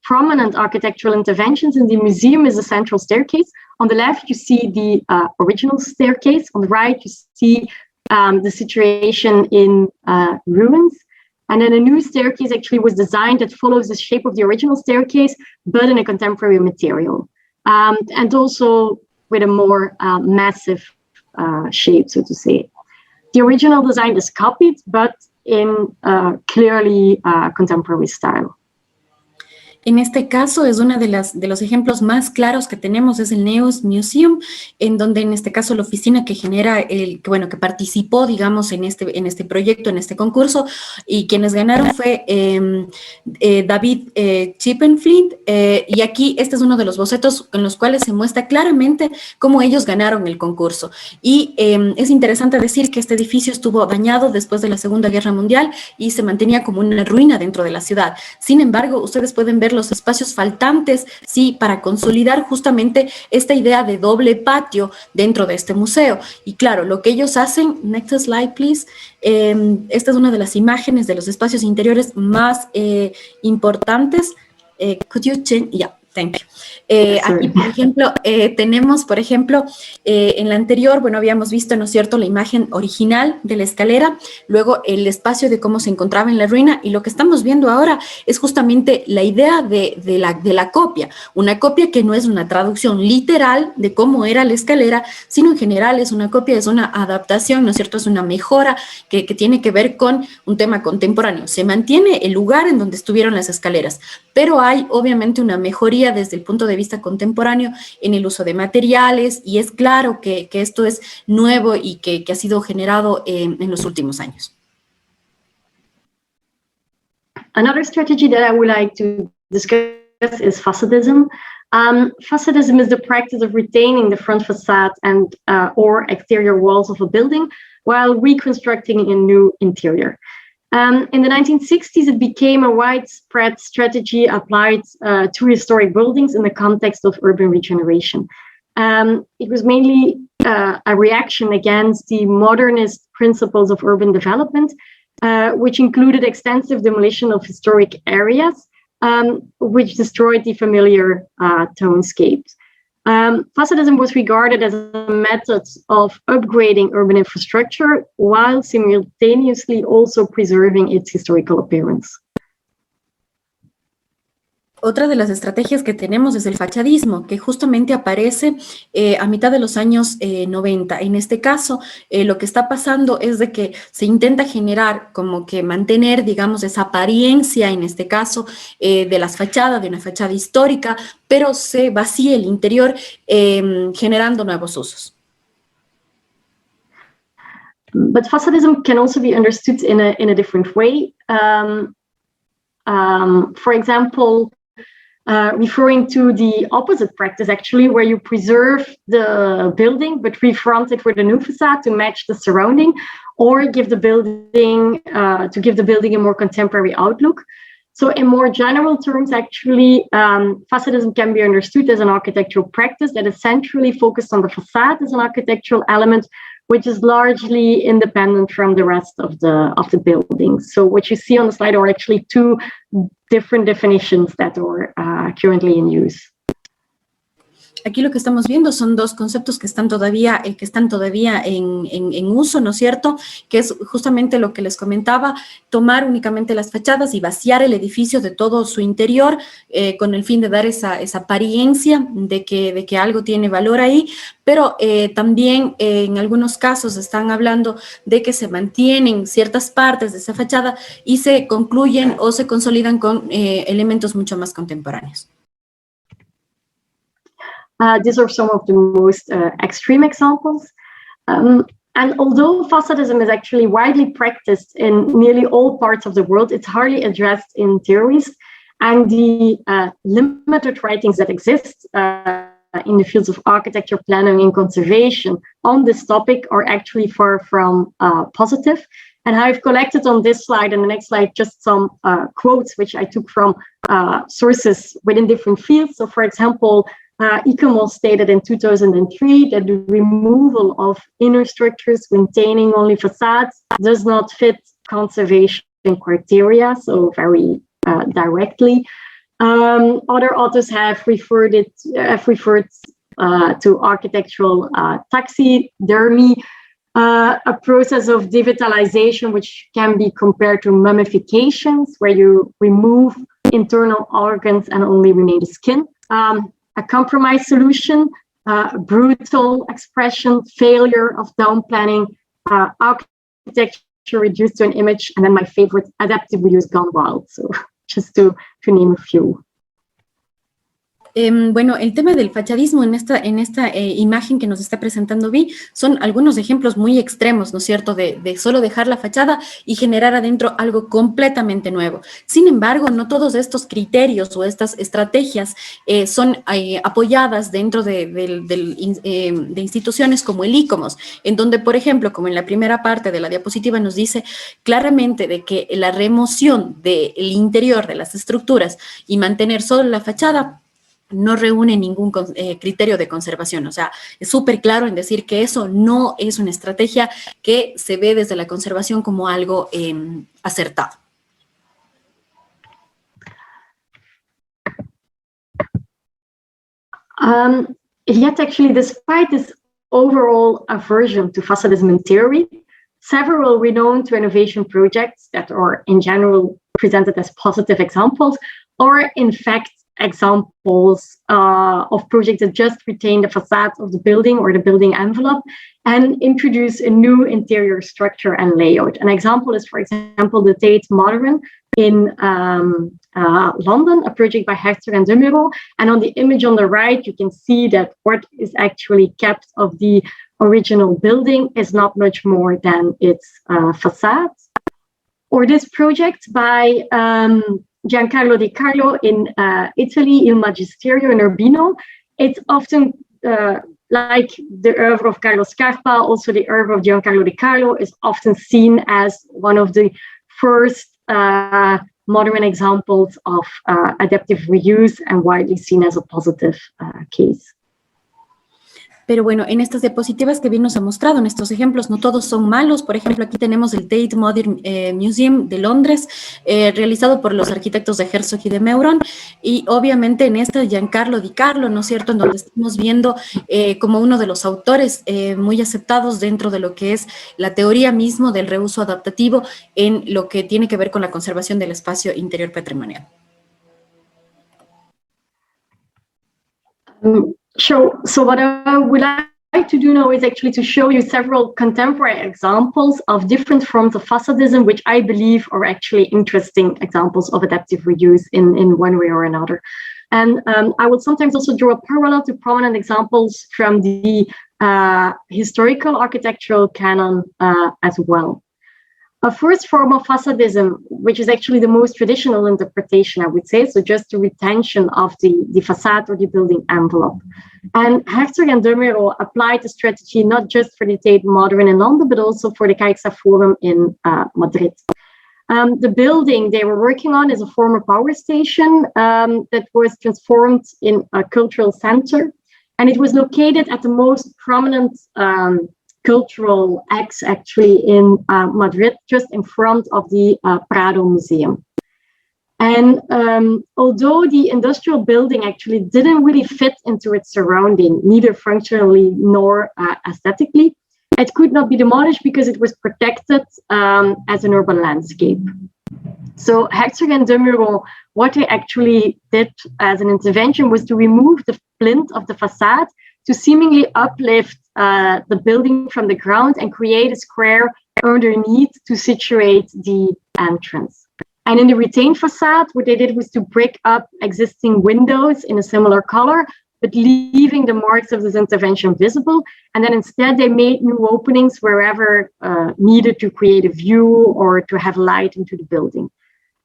prominent architectural interventions in the museum is the central staircase. On the left, you see the original staircase. On the right, you see the situation in ruins. And then a new staircase actually was designed that follows the shape of the original staircase, but in a contemporary material. And also with a more massive shape, so to say. The original design is copied, but in clearly contemporary style. En este caso es uno de los ejemplos más claros que tenemos, es el Neues Museum, en donde en este caso la oficina que genera, que participó, digamos, en este proyecto, en este concurso, y quienes ganaron fue David Chippenflint, y aquí este es uno de los bocetos con los cuales se muestra claramente cómo ellos ganaron el concurso. Y es interesante decir que este edificio estuvo dañado después de la Segunda Guerra Mundial y se mantenía como una ruina dentro de la ciudad. Sin embargo, ustedes pueden ver los espacios faltantes, sí, para consolidar justamente esta idea de doble patio dentro de este museo. Y claro, lo que ellos hacen, next slide please, esta es una de las imágenes de los espacios interiores más importantes. Could you change? Yeah. Thank you. Aquí, por ejemplo, tenemos, por ejemplo, en la anterior, bueno, habíamos visto, ¿no es cierto?, la imagen original de la escalera, luego el espacio de cómo se encontraba en la ruina, y lo que estamos viendo ahora es justamente la idea de la copia, una copia que no es una traducción literal de cómo era la escalera, sino en general es una copia, es una adaptación, ¿no es cierto?, es una mejora que tiene que ver con un tema contemporáneo. Se mantiene el lugar en donde estuvieron las escaleras, pero hay obviamente una mejoría desde el punto de vista contemporáneo en el uso de materiales, y es claro que esto es nuevo y que ha sido generado en los últimos años. Another strategy that I would like to discuss is facadism. Facadism is the practice of retaining the front facade and or exterior walls of a building while reconstructing a new interior. In the 1960s, it became a widespread strategy applied to historic buildings in the context of urban regeneration. It was mainly a reaction against the modernist principles of urban development, which included extensive demolition of historic areas, which destroyed the familiar townscapes. Facadism was regarded as a method of upgrading urban infrastructure while simultaneously also preserving its historical appearance. Otra de las estrategias que tenemos es el fachadismo, que justamente aparece a mitad de los años 90. En este caso, lo que está pasando es de que se intenta generar, como que mantener, digamos, esa apariencia, en este caso, de las fachadas, de una fachada histórica, pero se vacía el interior generando nuevos usos. But facadism can also be understood in a different way. For example, referring to the opposite practice, actually, where you preserve the building but refront it with a new facade to match the surrounding, or give the building a more contemporary outlook. So, in more general terms, actually, facadism can be understood as an architectural practice that is centrally focused on the facade as an architectural element, which is largely independent from the rest of the building. So what you see on the slide are actually two different definitions that are currently in use. Aquí lo que estamos viendo son dos conceptos que están todavía en uso, ¿no es cierto? Que es justamente lo que les comentaba, tomar únicamente las fachadas y vaciar el edificio de todo su interior con el fin de dar esa apariencia de que algo tiene valor ahí, pero también en algunos casos están hablando de que se mantienen ciertas partes de esa fachada y se concluyen o se consolidan con elementos mucho más contemporáneos. These are some of the most extreme examples. And although facadism is actually widely practiced in nearly all parts of the world, it's hardly addressed in theories. And the limited writings that exist in the fields of architecture, planning, and conservation on this topic are actually far from positive. And I've collected on this slide and the next slide just some quotes which I took from sources within different fields. So, for example, ICOMOS stated in 2003 that the removal of inner structures maintaining only facades does not fit conservation criteria, so very directly. Other authors have referred to architectural taxidermy, a process of devitalization which can be compared to mummifications, where you remove internal organs and only remain the skin. A compromise solution, brutal expression, failure of down planning, architecture reduced to an image, and then my favorite, adaptive reuse gone wild. So just to name a few. Bueno, el tema del fachadismo en esta imagen que nos está presentando Bie son algunos ejemplos muy extremos, ¿no es cierto?, de solo dejar la fachada y generar adentro algo completamente nuevo. Sin embargo, no todos estos criterios o estas estrategias son apoyadas dentro de instituciones como el ICOMOS, en donde, por ejemplo, como en la primera parte de la diapositiva nos dice claramente de que la remoción del interior de las estructuras y mantener solo la fachada no reúne ningún criterio de conservación. O sea, es súper claro en decir que eso no es una estrategia que se ve desde la conservación como algo acertado. Yet actually, despite this overall aversion to facadism in theory, several renowned renovation projects that are in general presented as positive examples are in fact examples of projects that just retain the facade of the building or the building envelope and introduce a new interior structure and layout. An example is, for example, the Tate Modern in London, a project by Hector and de Muro. And on the image on the right, you can see that what is actually kept of the original building is not much more than its facade. Or this project by Giancarlo Di Carlo in Italy, Il Magisterio in Urbino. It's often like the oeuvre of Carlo Scarpa, also the oeuvre of Giancarlo Di Carlo is often seen as one of the first modern examples of adaptive reuse and widely seen as a positive case. Pero bueno, en estas diapositivas que bien nos ha mostrado, en estos ejemplos, no todos son malos. Por ejemplo, aquí tenemos el Tate Modern Museum de Londres, realizado por los arquitectos de Herzog y de Meuron, y obviamente en este Giancarlo Di Carlo, ¿no es cierto?, en donde estamos viendo como uno de los autores muy aceptados dentro de lo que es la teoría mismo del reuso adaptativo en lo que tiene que ver con la conservación del espacio interior patrimonial. So what I would like to do now is actually to show you several contemporary examples of different forms of facadism, which I believe are actually interesting examples of adaptive reuse in one way or another. And I will sometimes also draw a parallel to prominent examples from the historical architectural canon as well. A first form of facadism, which is actually the most traditional interpretation, I would say, so just the retention of the facade or the building envelope. And Hector and de Muro applied the strategy not just for the Tate Modern in London, but also for the Caixa Forum in Madrid. The building they were working on is a former power station that was transformed in a cultural center, and it was located at the most prominent cultural acts actually in Madrid, just in front of the Prado Museum. And although the industrial building actually didn't really fit into its surrounding, neither functionally nor aesthetically, it could not be demolished because it was protected as an urban landscape. So Hector and de Muro, what they actually did as an intervention was to remove the plinth of the facade to seemingly uplift the building from the ground and create a square underneath to situate the entrance. And in the retained facade, what they did was to break up existing windows in a similar color, but leaving the marks of this intervention visible. And then instead, they made new openings wherever needed to create a view or to have light into the building.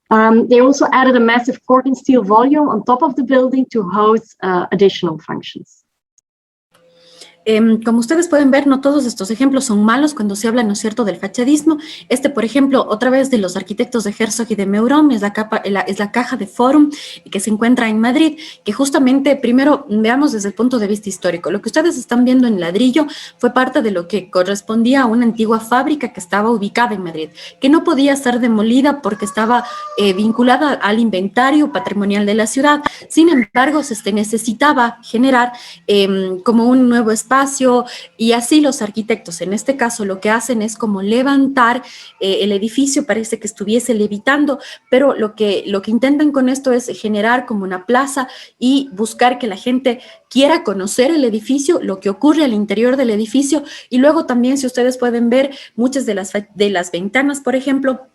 They also added a massive cork steel volume on top of the building to house additional functions. Como ustedes pueden ver, no todos estos ejemplos son malos cuando se habla, ¿no es cierto?, del fachadismo. Por ejemplo, otra vez de los arquitectos de Herzog y de Meuron, es la caja de Forum que se encuentra en Madrid, que justamente, primero, veamos desde el punto de vista histórico. Lo que ustedes están viendo en ladrillo fue parte de lo que correspondía a una antigua fábrica que estaba ubicada en Madrid, que no podía ser demolida porque estaba vinculada al inventario patrimonial de la ciudad. Sin embargo, se necesitaba generar como un nuevo espacio, y así los arquitectos en este caso lo que hacen es como levantar el edificio, parece que estuviese levitando, pero lo que intentan con esto es generar como una plaza y buscar que la gente quiera conocer el edificio, lo que ocurre al interior del edificio, y luego también, si ustedes pueden ver, muchas de las ventanas, por ejemplo,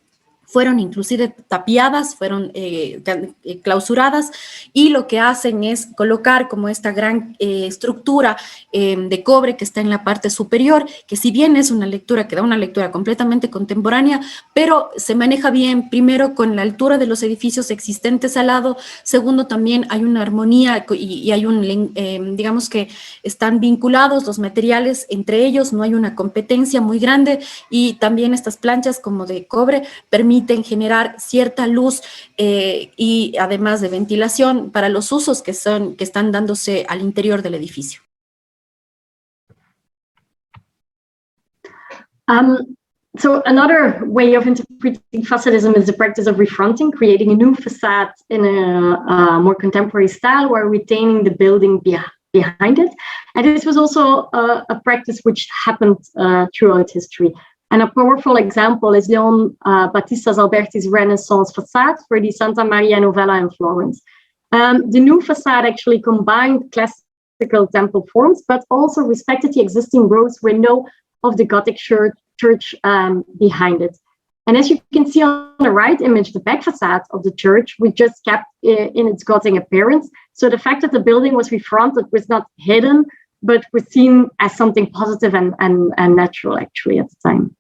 fueron inclusive tapiadas, fueron clausuradas, y lo que hacen es colocar como esta gran estructura de cobre que está en la parte superior, que si bien es una lectura que da una lectura completamente contemporánea, pero se maneja bien, primero con la altura de los edificios existentes al lado, segundo también hay una armonía y hay un, digamos que están vinculados los materiales entre ellos, no hay una competencia muy grande, y también estas planchas como de cobre permiten generar cierta luz y además de ventilación para los usos que están dándose al interior del edificio. So another way of interpreting facadism is the practice of refronting, creating a new facade in a more contemporary style while retaining the building behind it. And this was also a practice which happened throughout history. And a powerful example is Leon Battista Alberti's Renaissance facade for the Santa Maria Novella in Florence. The new facade actually combined classical temple forms, but also respected the existing rose window of the Gothic church behind it. And as you can see on the right image, the back facade of the church, we just kept in its Gothic appearance. So the fact that the building was refronted was not hidden, but was seen as something positive and natural actually at the time.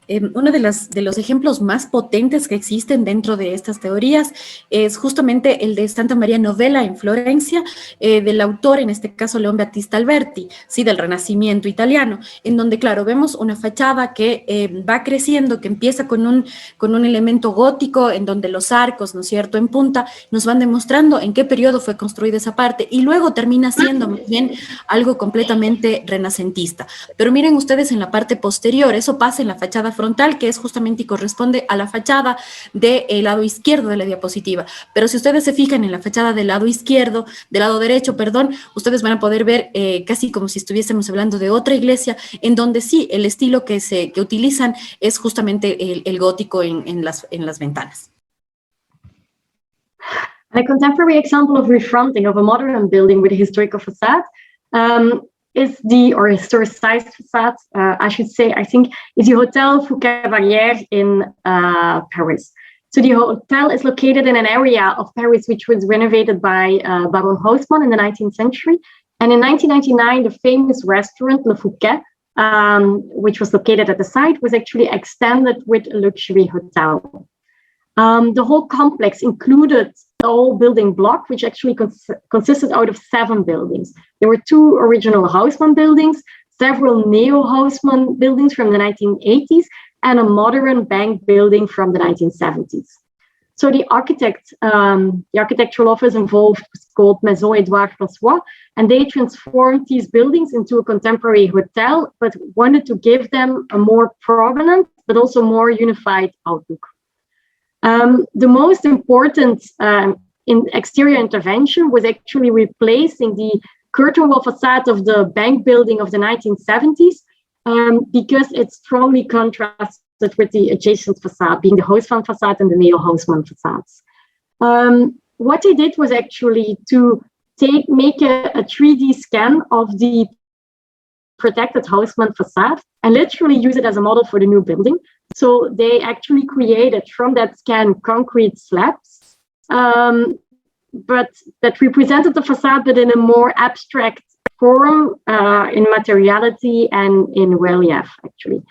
Uno de los ejemplos más potentes que existen dentro de estas teorías es justamente el de Santa Maria Novella en Florencia, del autor, en este caso Leon Battista Alberti, ¿sí? Del Renacimiento italiano, en donde, claro, vemos una fachada que va creciendo, que empieza con un elemento gótico, en donde los arcos, ¿no es cierto?, en punta, nos van demostrando en qué periodo fue construida esa parte, y luego termina siendo más bien algo completamente renacentista. Pero miren ustedes en la parte posterior, eso pasa en la fachada frontal, que es justamente y corresponde a la fachada del lado izquierdo de la diapositiva. Pero si ustedes se fijan en la fachada del lado izquierdo, del lado derecho, perdón, ustedes van a poder ver casi como si estuviésemos hablando de otra iglesia, en donde sí, el estilo que utilizan es justamente el gótico en las ventanas. A contemporary example of refronting of a modern building with a historical facade is or historicized facade, I should say, I think, is the Hotel Fouquet-Barrière in Paris. So the hotel is located in an area of Paris which was renovated by Baron Haussmann in the 19th century. And in 1999, the famous restaurant Le Fouquet, which was located at the site, was actually extended with a luxury hotel. The whole complex included the whole building block, which actually consisted out of 7 buildings. There were 2 original Haussmann buildings, several neo-Haussmann buildings from the 1980s, and a modern bank building from the 1970s. So the architectural office involved was called Maison Édouard François, and they transformed these buildings into a contemporary hotel, but wanted to give them a more prominent, but also more unified outlook. The most important exterior intervention was actually replacing the curtain wall facade of the bank building of the 1970s because it strongly contrasted with the adjacent facade, being the Haussmann facade and the neo-Haussmann facades. What they did was actually to make a 3D scan of the protected Haussmann facade and literally use it as a model for the new building. So they actually created from that scan concrete slabs, but that represented the facade, but in a more abstract form, in materiality and in relief, actually.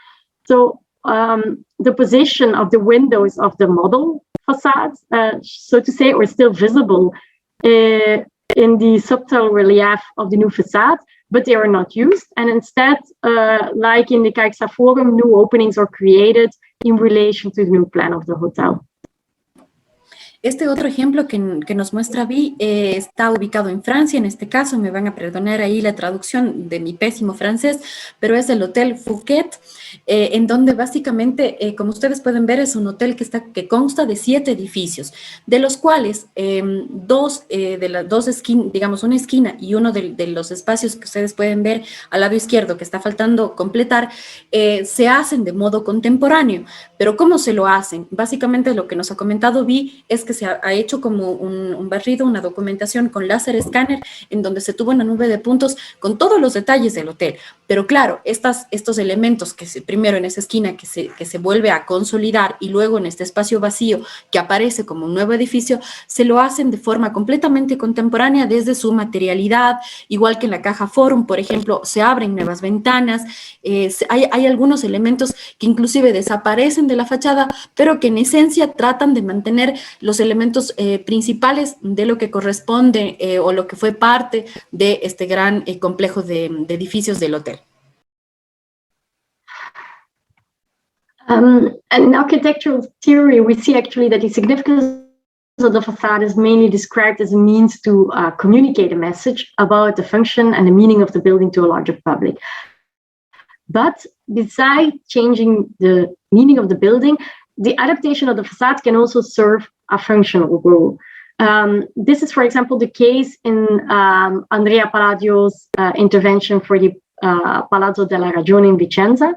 So the position of the windows of the model facades, so to say, were still visible in the subtle relief of the new facade, but they are not used. And instead, like in the Kijksa Forum, new openings are created in relation to the new plan of the hotel. Este otro ejemplo que nos muestra Bie está ubicado en Francia, en este caso, me van a perdonar ahí la traducción de mi pésimo francés, pero es el Hotel Fouquet, en donde básicamente, como ustedes pueden ver, es un hotel que consta de 7 edificios, de los cuales dos esquinas, digamos una esquina y uno de los espacios que ustedes pueden ver al lado izquierdo, que está faltando completar, se hacen de modo contemporáneo. Pero ¿cómo se lo hacen? Básicamente lo que nos ha comentado Bie es que se ha hecho como un barrido, una documentación con láser escáner, en donde se tuvo una nube de puntos con todos los detalles del hotel. Pero claro, estos elementos primero en esa esquina que se vuelve a consolidar y luego en este espacio vacío que aparece como un nuevo edificio, se lo hacen de forma completamente contemporánea desde su materialidad, igual que en la caja Forum, por ejemplo, se abren nuevas ventanas, hay algunos elementos que inclusive desaparecen de la fachada, pero que en esencia tratan de mantener los elementos principales de lo que corresponde o lo que fue parte de este gran complejo de edificios del hotel. In architectural theory, we see actually that the significance of the facade is mainly described as a means to communicate a message about the function and the meaning of the building to a larger public. But besides changing the meaning of the building, the adaptation of the facade can also serve a functional role. This is, for example, the case in Andrea Palladio's intervention for the Palazzo della Ragione in Vicenza,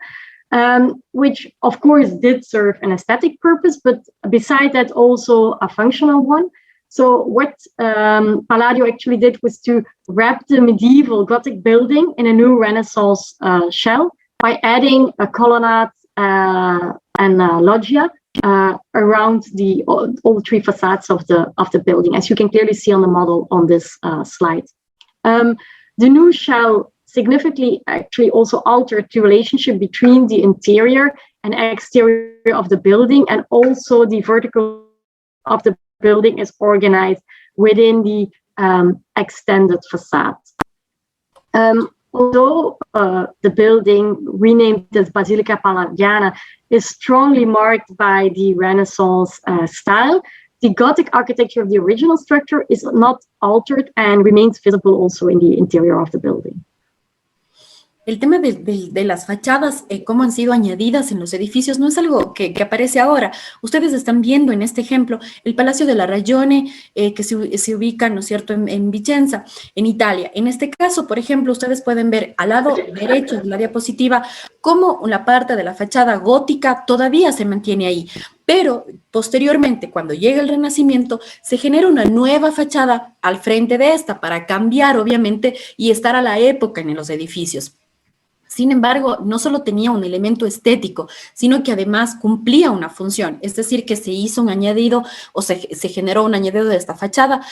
which of course did serve an aesthetic purpose, but beside that also a functional one. So what Palladio actually did was to wrap the medieval Gothic building in a new Renaissance shell by adding a colonnade and a loggia around all three facades of the building, as you can clearly see on the model on this slide. The new shell significantly actually also altered the relationship between the interior and exterior of the building, and also the vertical of the building is organized within the extended facade. Although the building, renamed as Basilica Palladiana, is strongly marked by the Renaissance style, the Gothic architecture of the original structure is not altered and remains visible also in the interior of the building. El tema de las fachadas, cómo han sido añadidas en los edificios, no es algo que aparece ahora. Ustedes están viendo en este ejemplo el Palacio de la Ragione, que se ubica, ¿no es cierto?, en Vicenza, en Italia. En este caso, por ejemplo, ustedes pueden ver al lado derecho de la diapositiva cómo la parte de la fachada gótica todavía se mantiene ahí. Pero posteriormente, cuando llega el Renacimiento, se genera una nueva fachada al frente de esta para cambiar, obviamente, y estar a la época en los edificios. Sin embargo, no solo tenía un elemento estético, sino que además cumplía una función, es decir, que se hizo un añadido o se generó un añadido de esta fachada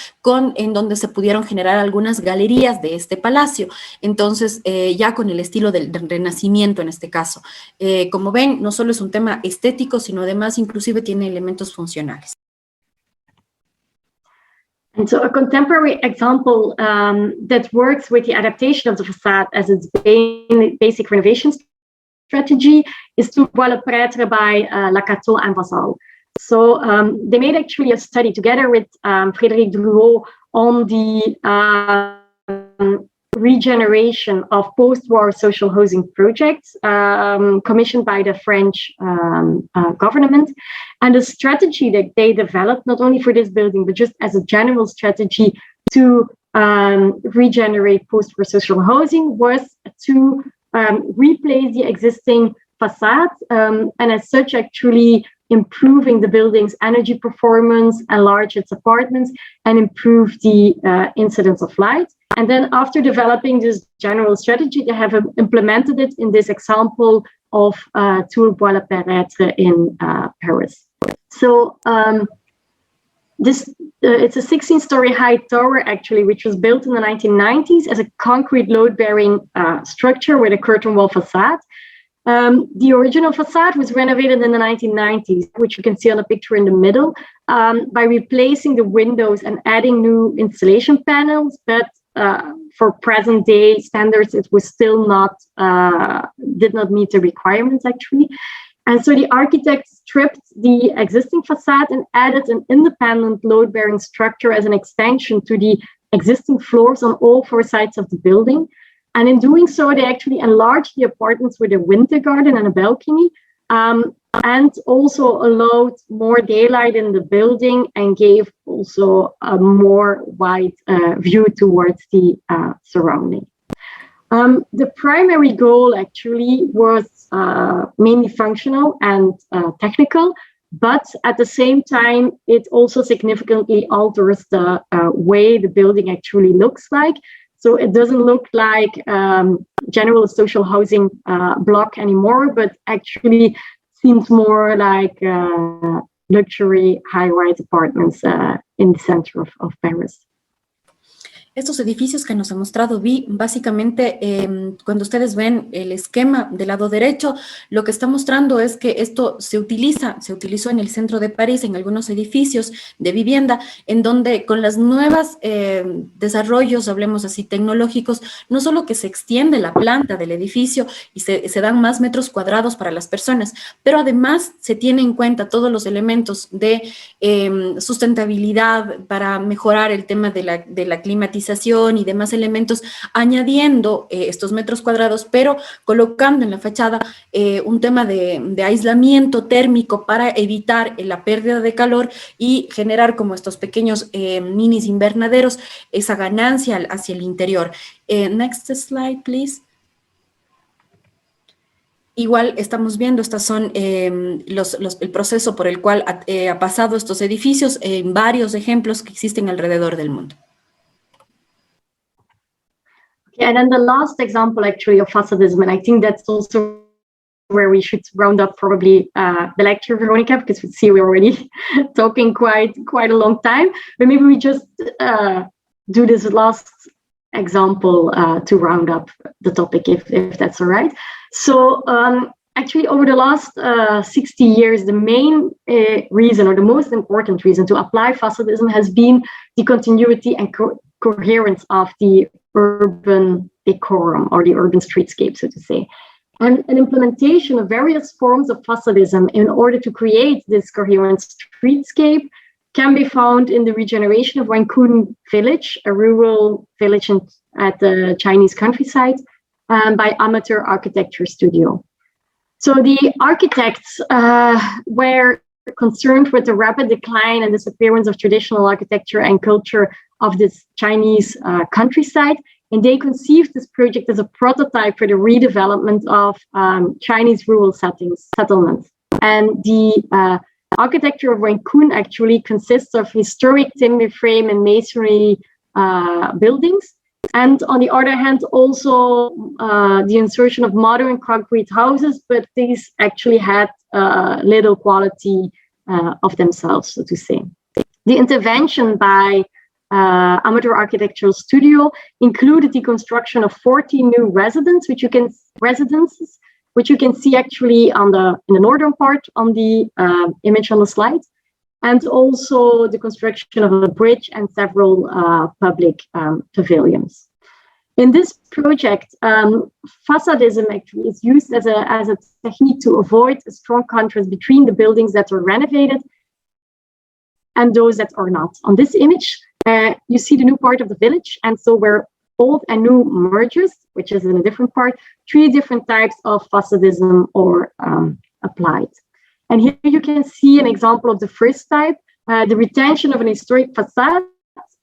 en donde se pudieron generar algunas galerías de este palacio, entonces ya con el estilo del Renacimiento en este caso. Como ven, no solo es un tema estético, sino además inclusive tiene elementos funcionales. And so a contemporary example that works with the adaptation of the facade as its basic renovation strategy is to Bois le Prêtre by Lacato and Vasal. So they made actually a study together with Frédéric Drouot on the regeneration of post-war social housing projects commissioned by the French government, and the strategy that they developed not only for this building but just as a general strategy to regenerate post-war social housing was to replace the existing facade and as such actually improving the building's energy performance, enlarge its apartments, and improve the incidence of light. And then after developing this general strategy, they have implemented it in this example of Tour Bois le Prêtre in Paris. So it's a 16-story high tower, actually, which was built in the 1990s as a concrete load-bearing structure with a curtain wall facade. The original facade was renovated in the 1990s, which you can see on the picture in the middle, by replacing the windows and adding new insulation panels, but for present day standards, it was still did not meet the requirements actually. And so the architect stripped the existing facade and added an independent load-bearing structure as an extension to the existing floors on all four sides of the building. And in doing so, they actually enlarged the apartments with a winter garden and a balcony, and also allowed more daylight in the building and gave also a more wide view towards the surrounding. The primary goal actually was mainly functional and technical, but at the same time, it also significantly alters the way the building actually looks like. So it doesn't look like general social housing block anymore, but actually seems more like luxury high-rise apartments in the center of Paris. Estos edificios que nos ha mostrado Bie, básicamente, cuando ustedes ven el esquema del lado derecho, lo que está mostrando es que esto se utilizó en el centro de París, en algunos edificios de vivienda, en donde con las nuevas desarrollos, hablemos así, tecnológicos, no solo que se extiende la planta del edificio y se dan más metros cuadrados para las personas, pero además se tiene en cuenta todos los elementos de sustentabilidad para mejorar el tema de la climatización y demás elementos, añadiendo estos metros cuadrados, pero colocando en la fachada un tema de aislamiento térmico para evitar la pérdida de calor y generar como estos pequeños minis invernaderos, esa ganancia hacia el interior. Next slide, please. Igual estamos viendo, estas son el proceso por el cual ha pasado estos edificios en varios ejemplos que existen alrededor del mundo. Okay, and then the last example actually of facadism, and I think that's also where we should round up probably the lecture, Verónica, because we see we're already talking quite a long time, but maybe we just do this last example to round up the topic, if that's all right. So actually over the last 60 years, the main reason, or the most important reason to apply facadism has been the continuity and coherence of the urban decorum, or the urban streetscape, so to say. And an implementation of various forms of facadism in order to create this coherent streetscape can be found in the regeneration of Wankun village, a rural village at the Chinese countryside, by amateur architecture studio. So the architects were concerned with the rapid decline and disappearance of traditional architecture and culture of this Chinese countryside, and they conceived this project as a prototype for the redevelopment of Chinese rural settlements. And the architecture of Wankun actually consists of historic timber frame and masonry buildings, and on the other hand, also the insertion of modern concrete houses, but these actually had little quality of themselves, so to say. The intervention by amateur architectural studio included the construction of 40 new residences, which you can see actually in the northern part on the image on the slide, and also the construction of a bridge and several public pavilions. In this project, facadism actually is used as a technique to avoid a strong contrast between the buildings that are renovated and those that are not. On this image, you see the new part of the village, and so where old and new merges, which is in a different part, 3 different types of facadism are applied. And here you can see an example of the first type, the retention of an historic facade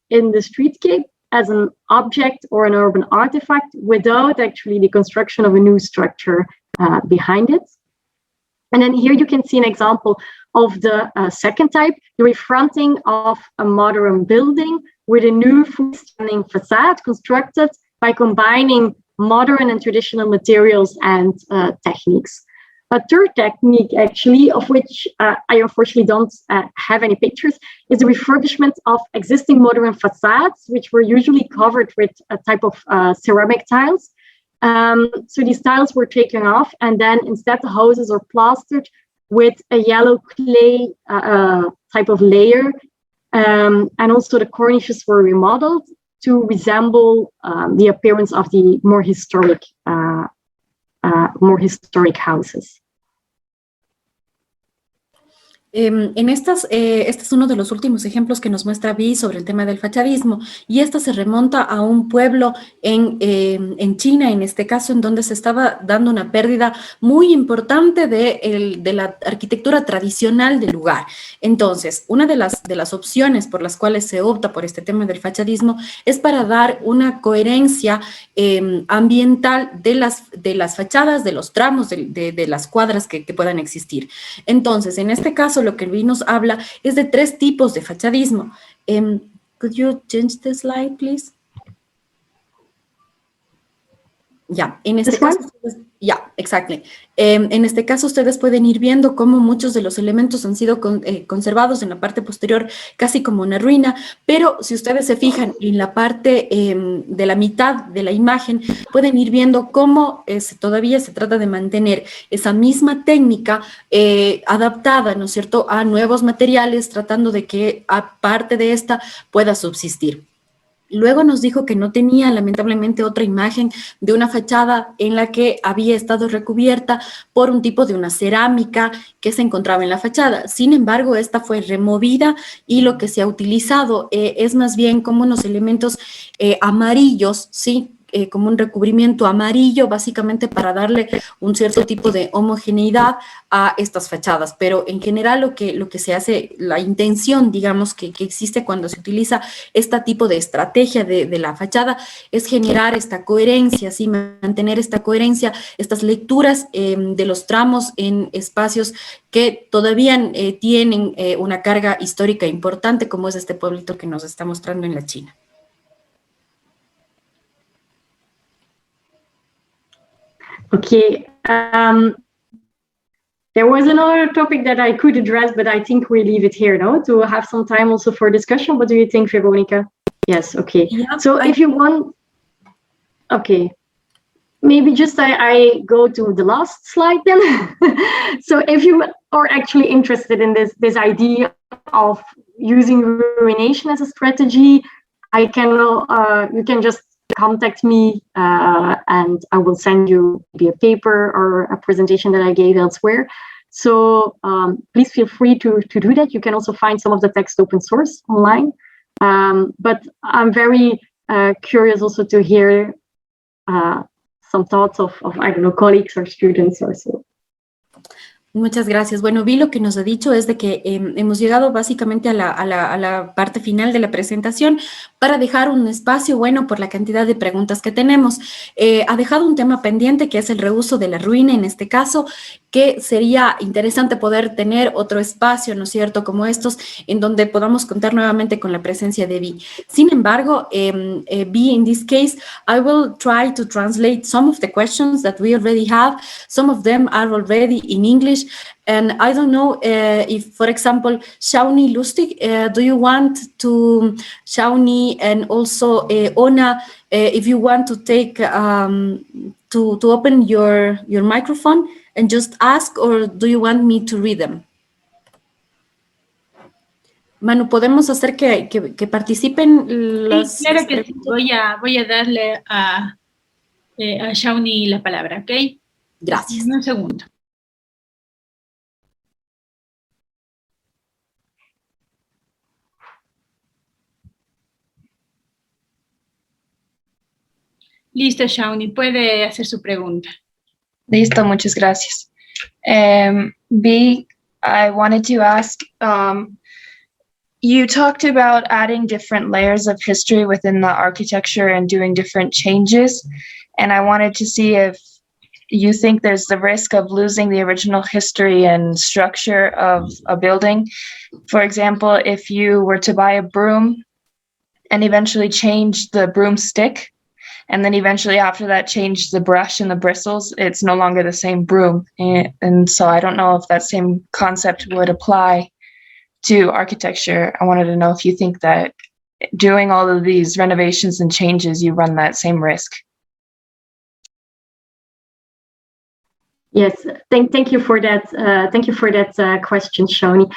in the streetscape as an object or an urban artifact without actually the construction of a new structure behind it. And then here you can see an example of the second type, the refronting of a modern building with a new freestanding facade constructed by combining modern and traditional materials and techniques. A third technique, actually, of which I unfortunately don't have any pictures, is the refurbishment of existing modern facades, which were usually covered with a type of ceramic tiles. So these tiles were taken off, and then instead the houses are plastered with a yellow clay type of layer. And also the cornices were remodeled to resemble the appearance of the more historic houses. Este es uno de los últimos ejemplos que nos muestra Bie sobre el tema del fachadismo, y esta se remonta a un pueblo en China, en este caso, en donde se estaba dando una pérdida muy importante de la arquitectura tradicional del lugar. Entonces, una de las opciones por las cuales se opta por este tema del fachadismo es para dar una coherencia ambiental de las fachadas, de los tramos, de las cuadras que puedan existir. Entonces, en este caso, lo que Bie nos habla es de 3 tipos de fachadismo. Could you change the slide, please? Ya, en este caso, exactly. En este caso ustedes pueden ir viendo cómo muchos de los elementos han sido conservados en la parte posterior, casi como una ruina, pero si ustedes se fijan en la parte de la mitad de la imagen, pueden ir viendo cómo todavía se trata de mantener esa misma técnica adaptada, ¿no es cierto?, a nuevos materiales, tratando de que aparte de esta pueda subsistir. Luego nos dijo que no tenía, lamentablemente, otra imagen de una fachada en la que había estado recubierta por un tipo de una cerámica que se encontraba en la fachada. Sin embargo, esta fue removida y lo que se ha utilizado es más bien como unos elementos amarillos, ¿sí? Como un recubrimiento amarillo, básicamente para darle un cierto tipo de homogeneidad a estas fachadas. Pero en general lo que se hace, la intención, digamos, que existe cuando se utiliza este tipo de estrategia de la fachada, es generar esta coherencia, ¿sí? Mantener esta coherencia, estas lecturas de los tramos en espacios que todavía tienen una carga histórica importante, como es este pueblito que nos está mostrando en la China. Okay, there was another topic that I could address, but I think we leave it here, no? To have some time also for discussion. What do you think, Verónica? Yes, okay. Yeah, so if you want, okay, maybe just I go to the last slide then. So if you are actually interested in this idea of using ruination as a strategy, you can just contact me and I will send you maybe a paper or a presentation that I gave elsewhere. So please feel free to do that. You can also find some of the text open source online. But I'm very curious also to hear some thoughts of, I don't know, colleagues or students or so. Muchas gracias. Bueno, Vi lo que nos ha dicho es de que hemos llegado básicamente a la parte final de la presentación para dejar un espacio bueno por la cantidad de preguntas que tenemos. Ha dejado un tema pendiente que es el reuso de la ruina en este caso, que sería interesante poder tener otro espacio, ¿no es cierto?, como estos, en donde podamos contar nuevamente con la presencia de Vi. Sin embargo, Vi, in this case, I will try to translate some of the questions that we already have. Some of them are already in English. And I don't know if, for example, Shauni Lustig, do you want to, Shauni and also Ona, if you want to take, to open your microphone and just ask, or do you want me to read them? Manu, ¿podemos hacer que participen las... Sí, claro que sí. Voy a darle a Shauni la palabra, ¿ok? Gracias. Un segundo. Listo, Shauni, puede hacer su pregunta. Listo, muchas gracias. B, I wanted to ask, you talked about adding different layers of history within the architecture and doing different changes, and I wanted to see if you think there's the risk of losing the original history and structure of a building. For example, if you were to buy a broom and eventually change the broomstick, and then eventually after that change the brush and the bristles, it's no longer the same broom. And so I don't know if that same concept would apply to architecture. I wanted to know if you think that doing all of these renovations and changes, you run that same risk. Yes, thank you for that. Thank you for that question, Shauni.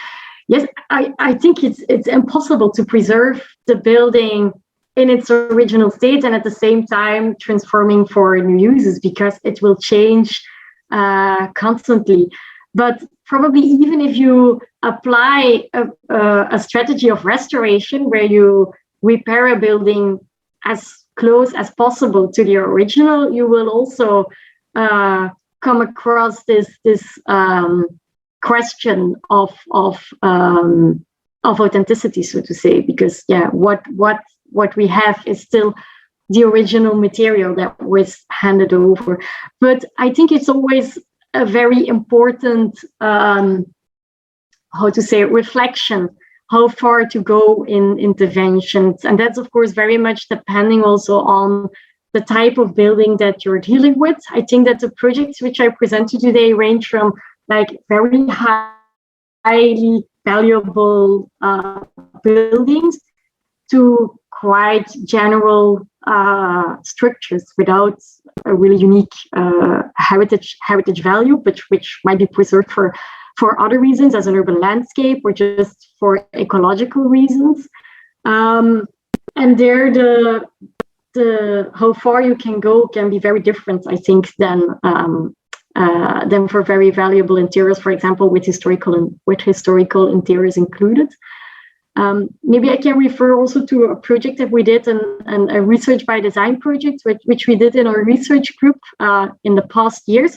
Yes, I think it's impossible to preserve the building in its original state and at the same time transforming for new uses, because it will change constantly. But probably even if you apply a strategy of restoration where you repair a building as close as possible to the original, you will also come across this question of authenticity, so to say, because what we have is still the original material that was handed over. But I think it's always a very important, reflection, how far to go in interventions. And that's, of course, very much depending also on the type of building that you're dealing with. I think that the projects which I presented today range from like very highly valuable buildings to quite general structures without a really unique heritage value, but which might be preserved for other reasons, as an urban landscape or just for ecological reasons. And there, the how far you can go can be very different, I think, than for very valuable interiors, for example, with historical interiors included. Maybe I can refer also to a project that we did, and a research by design project, which we did in our research group in the past years,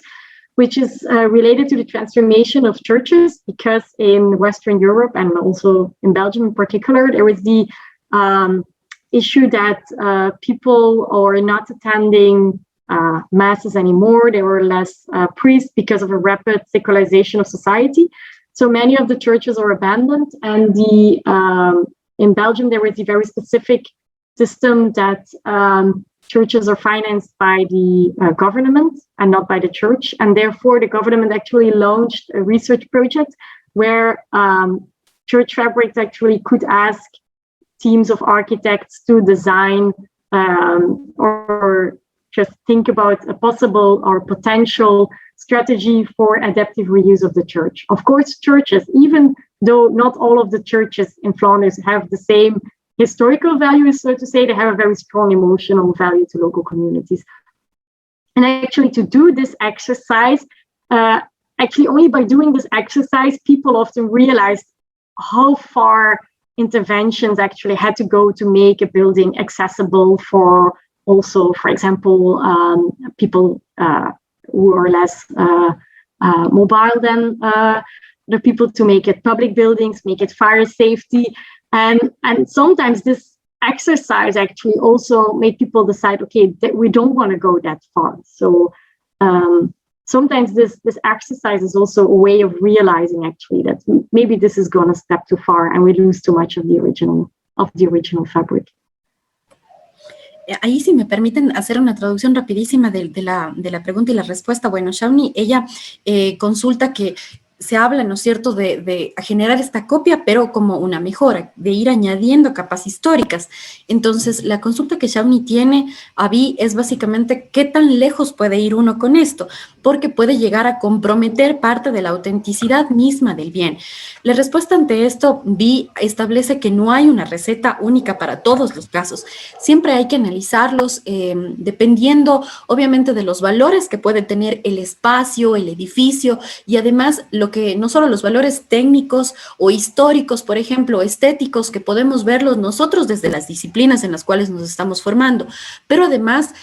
which is related to the transformation of churches, because in Western Europe and also in Belgium in particular, there was the issue that people are not attending masses anymore. There were less priests because of a rapid secularization of society. So many of the churches are abandoned, and in Belgium there was a very specific system that churches are financed by the government and not by the church, and therefore the government actually launched a research project where church fabrics actually could ask teams of architects to design or just think about a possible or potential strategy for adaptive reuse of the church. Of course, churches, even though not all of the churches in Flanders have the same historical values, so to say, they have a very strong emotional value to local communities. And actually, to do this exercise, actually only by doing this exercise, people often realized how far interventions actually had to go to make a building accessible for also, for example, people who are less mobile than the people, to make it public buildings, make it fire safety. And sometimes this exercise actually also made people decide, okay, that we don't want to go that far. So sometimes this exercise is also a way of realizing actually that maybe this is going a step too far and we lose too much of the original fabric. Ahí, si me permiten hacer una traducción rapidísima de la pregunta y la respuesta. Bueno, Shawnee, ella consulta que se habla, ¿no es cierto?, de generar esta copia, pero como una mejora, de ir añadiendo capas históricas. Entonces, la consulta que Shawnee tiene a Bie es básicamente qué tan lejos puede ir uno con esto, porque puede llegar a comprometer parte de la autenticidad misma del bien. La respuesta ante esto, Bie establece que no hay una receta única para todos los casos. Siempre hay que analizarlos dependiendo, obviamente, de los valores que puede tener el espacio, el edificio, y además que no solo los valores técnicos o históricos, por ejemplo, estéticos, que podemos verlos nosotros desde las disciplinas en las cuales nos estamos formando, pero además,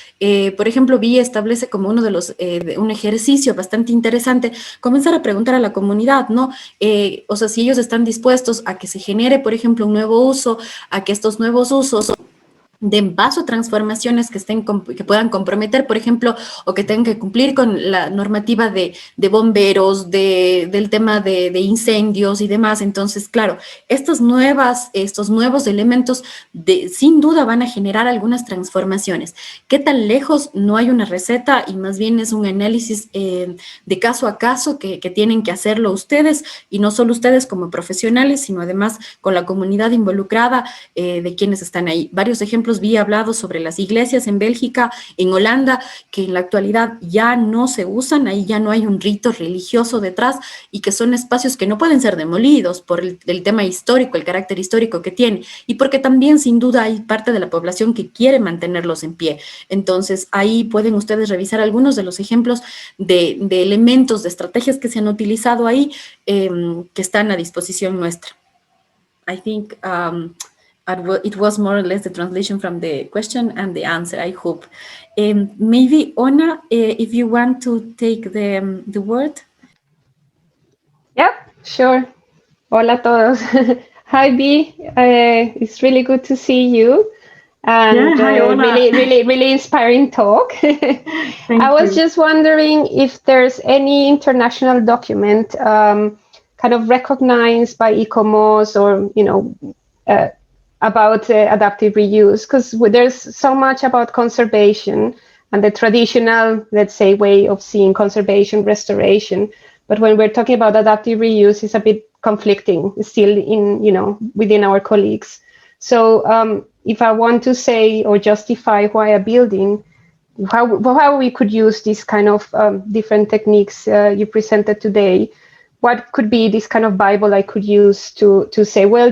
por ejemplo, Bie establece como uno de los, un ejercicio bastante interesante, comenzar a preguntar a la comunidad, ¿no? O sea, si ellos están dispuestos a que se genere, por ejemplo, un nuevo uso, a que estos nuevos usos den paso a transformaciones que puedan comprometer, por ejemplo, o que tengan que cumplir con la normativa de bomberos, del tema de incendios y demás. Entonces, claro, estos nuevos elementos sin duda van a generar algunas transformaciones. ¿Qué tan lejos? No hay una receta, y más bien es un análisis de caso a caso que tienen que hacerlo ustedes, y no solo ustedes como profesionales, sino además con la comunidad involucrada de quienes están ahí. Varios ejemplos Bie hablado sobre las iglesias en Bélgica, en Holanda, que en la actualidad ya no se usan, ahí ya no hay un rito religioso detrás, y que son espacios que no pueden ser demolidos por el tema histórico, el carácter histórico que tiene, y porque también sin duda hay parte de la población que quiere mantenerlos en pie. Entonces ahí pueden ustedes revisar algunos de los ejemplos de elementos, de estrategias que se han utilizado ahí, que están a disposición nuestra. I think it was more or less the translation from the question and the answer, I hope. Maybe, Ona, if you want to take the word. Yeah, sure. Hola a todos. Hi, Bie. It's really good to see you. And hi, really inspiring talk. I was just wondering if there's any international document kind of recognized by ICOMOS or, about adaptive reuse, because there's so much about conservation and the traditional, let's say, way of seeing conservation, restoration. But when we're talking about adaptive reuse, it's a bit conflicting still within our colleagues. So if I want to say or justify why a building, how we could use this kind of different techniques you presented today, what could be this kind of Bible I could use to say, well,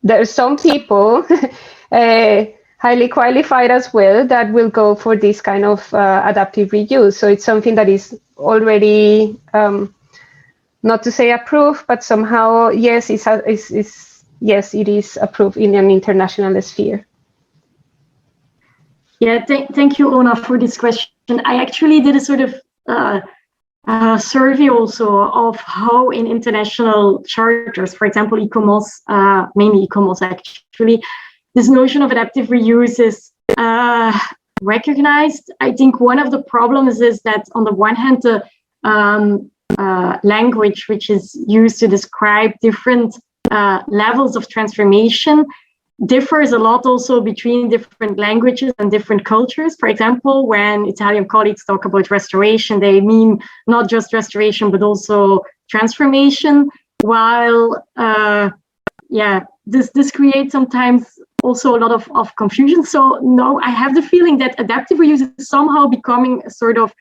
there are some people highly qualified as well that will go for this kind of adaptive reuse. So it's something that is already, not to say approved, but somehow, yes, yes, it is approved in an international sphere. Yeah, thank you, Ona, for this question. I actually did a sort of survey also of how in international charters, for example, ICOMOS, mainly ICOMOS actually, this notion of adaptive reuse is recognized. I think one of the problems is that on the one hand, the language which is used to describe different levels of transformation differs a lot also between different languages and different cultures. For example, when Italian colleagues talk about restoration, they mean not just restoration, but also transformation, while this creates sometimes also a lot of confusion. So no, I have the feeling that adaptive reuse is somehow becoming a sort of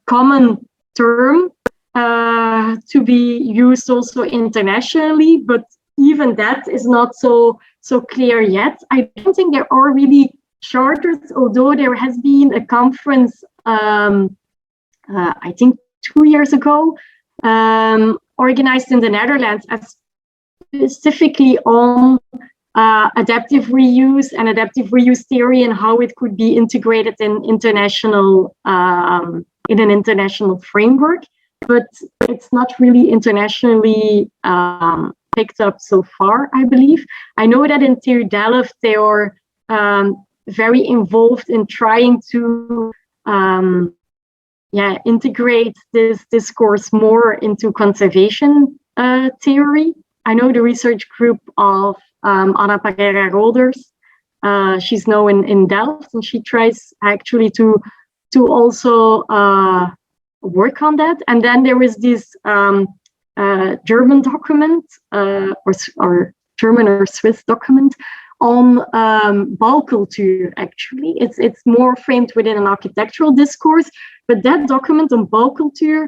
common term to be used also internationally, but even that is not so clear yet. I don't think there are really charters, although there has been a conference, I think 2 years ago, organized in the Netherlands, specifically on adaptive reuse and adaptive reuse theory and how it could be integrated in international in an international framework. But it's not really internationally picked up so far, I believe. I know that in TU Delft they are very involved in trying to integrate this discourse more into conservation theory. I know the research group of Anna Parera-Roders. She's now in Delft, and she tries actually to also work on that. And then there is this German document or German or Swiss document on Baukultur. Actually, it's more framed within an architectural discourse, but that document on Baukultur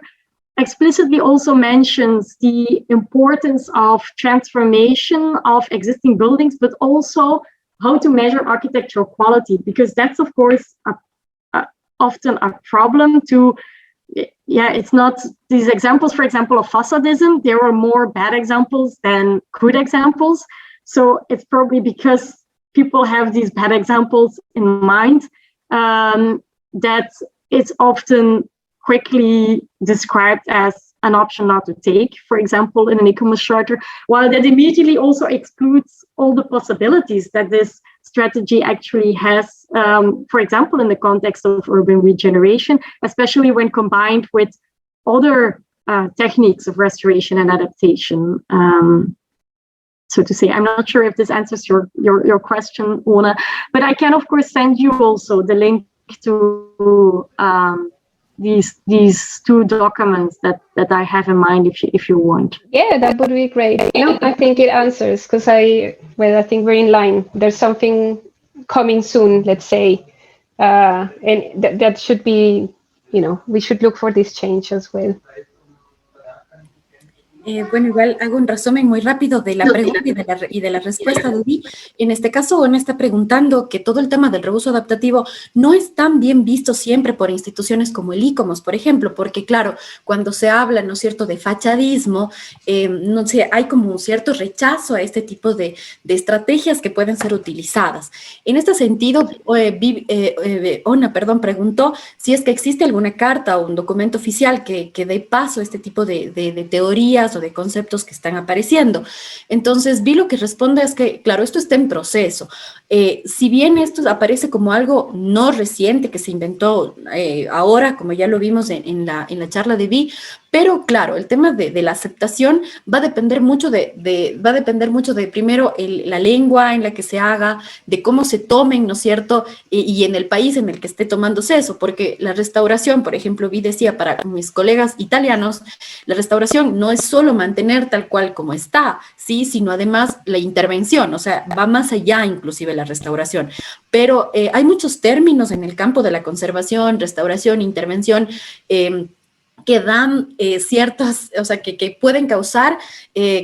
explicitly also mentions the importance of transformation of existing buildings, but also how to measure architectural quality, because that's of course often a problem to. It's not these examples, for example, of facadism. There are more bad examples than good examples. So it's probably because people have these bad examples in mind that it's often quickly described as an option not to take, for example, in an e-commerce charter, while that immediately also excludes all the possibilities that this strategy actually has, for example, in the context of urban regeneration, especially when combined with other techniques of restoration and adaptation. So to say, I'm not sure if this answers your question, Ona, but I can, of course, send you also the link to these two documents that I have in mind if you want. Yeah, that would be great. No, I think it answers, because I think we're in line. There's something coming soon, let's say, and that should be, we should look for this change as well. Bueno, igual hago un resumen muy rápido de la pregunta y de la respuesta de Bie. En este caso, Ana está preguntando que todo el tema del reuso adaptativo no es tan bien visto siempre por instituciones como el ICOMOS, por ejemplo, porque claro, cuando se habla, ¿no es cierto?, de fachadismo, no sé, hay como un cierto rechazo a este tipo de estrategias que pueden ser utilizadas. En este sentido, Ona, preguntó si es que existe alguna carta o un documento oficial que dé paso a este tipo de teorías o de conceptos que están apareciendo. Entonces, Bie lo que responde es que, claro, esto está en proceso. Si bien esto aparece como algo no reciente que se inventó ahora, como ya lo vimos en la charla de Bie, Pero claro, el tema de la aceptación va a depender mucho de primero la lengua en la que se haga, de cómo se tomen, ¿no es cierto? Y en el país en el que esté tomándose eso, porque la restauración, por ejemplo, Vi decía para mis colegas italianos, la restauración no es solo mantener tal cual como está, ¿sí? Sino además la intervención, o sea, va más allá inclusive la restauración. Pero hay muchos términos en el campo de la conservación, restauración, intervención, que dan ciertas, o sea, que pueden causar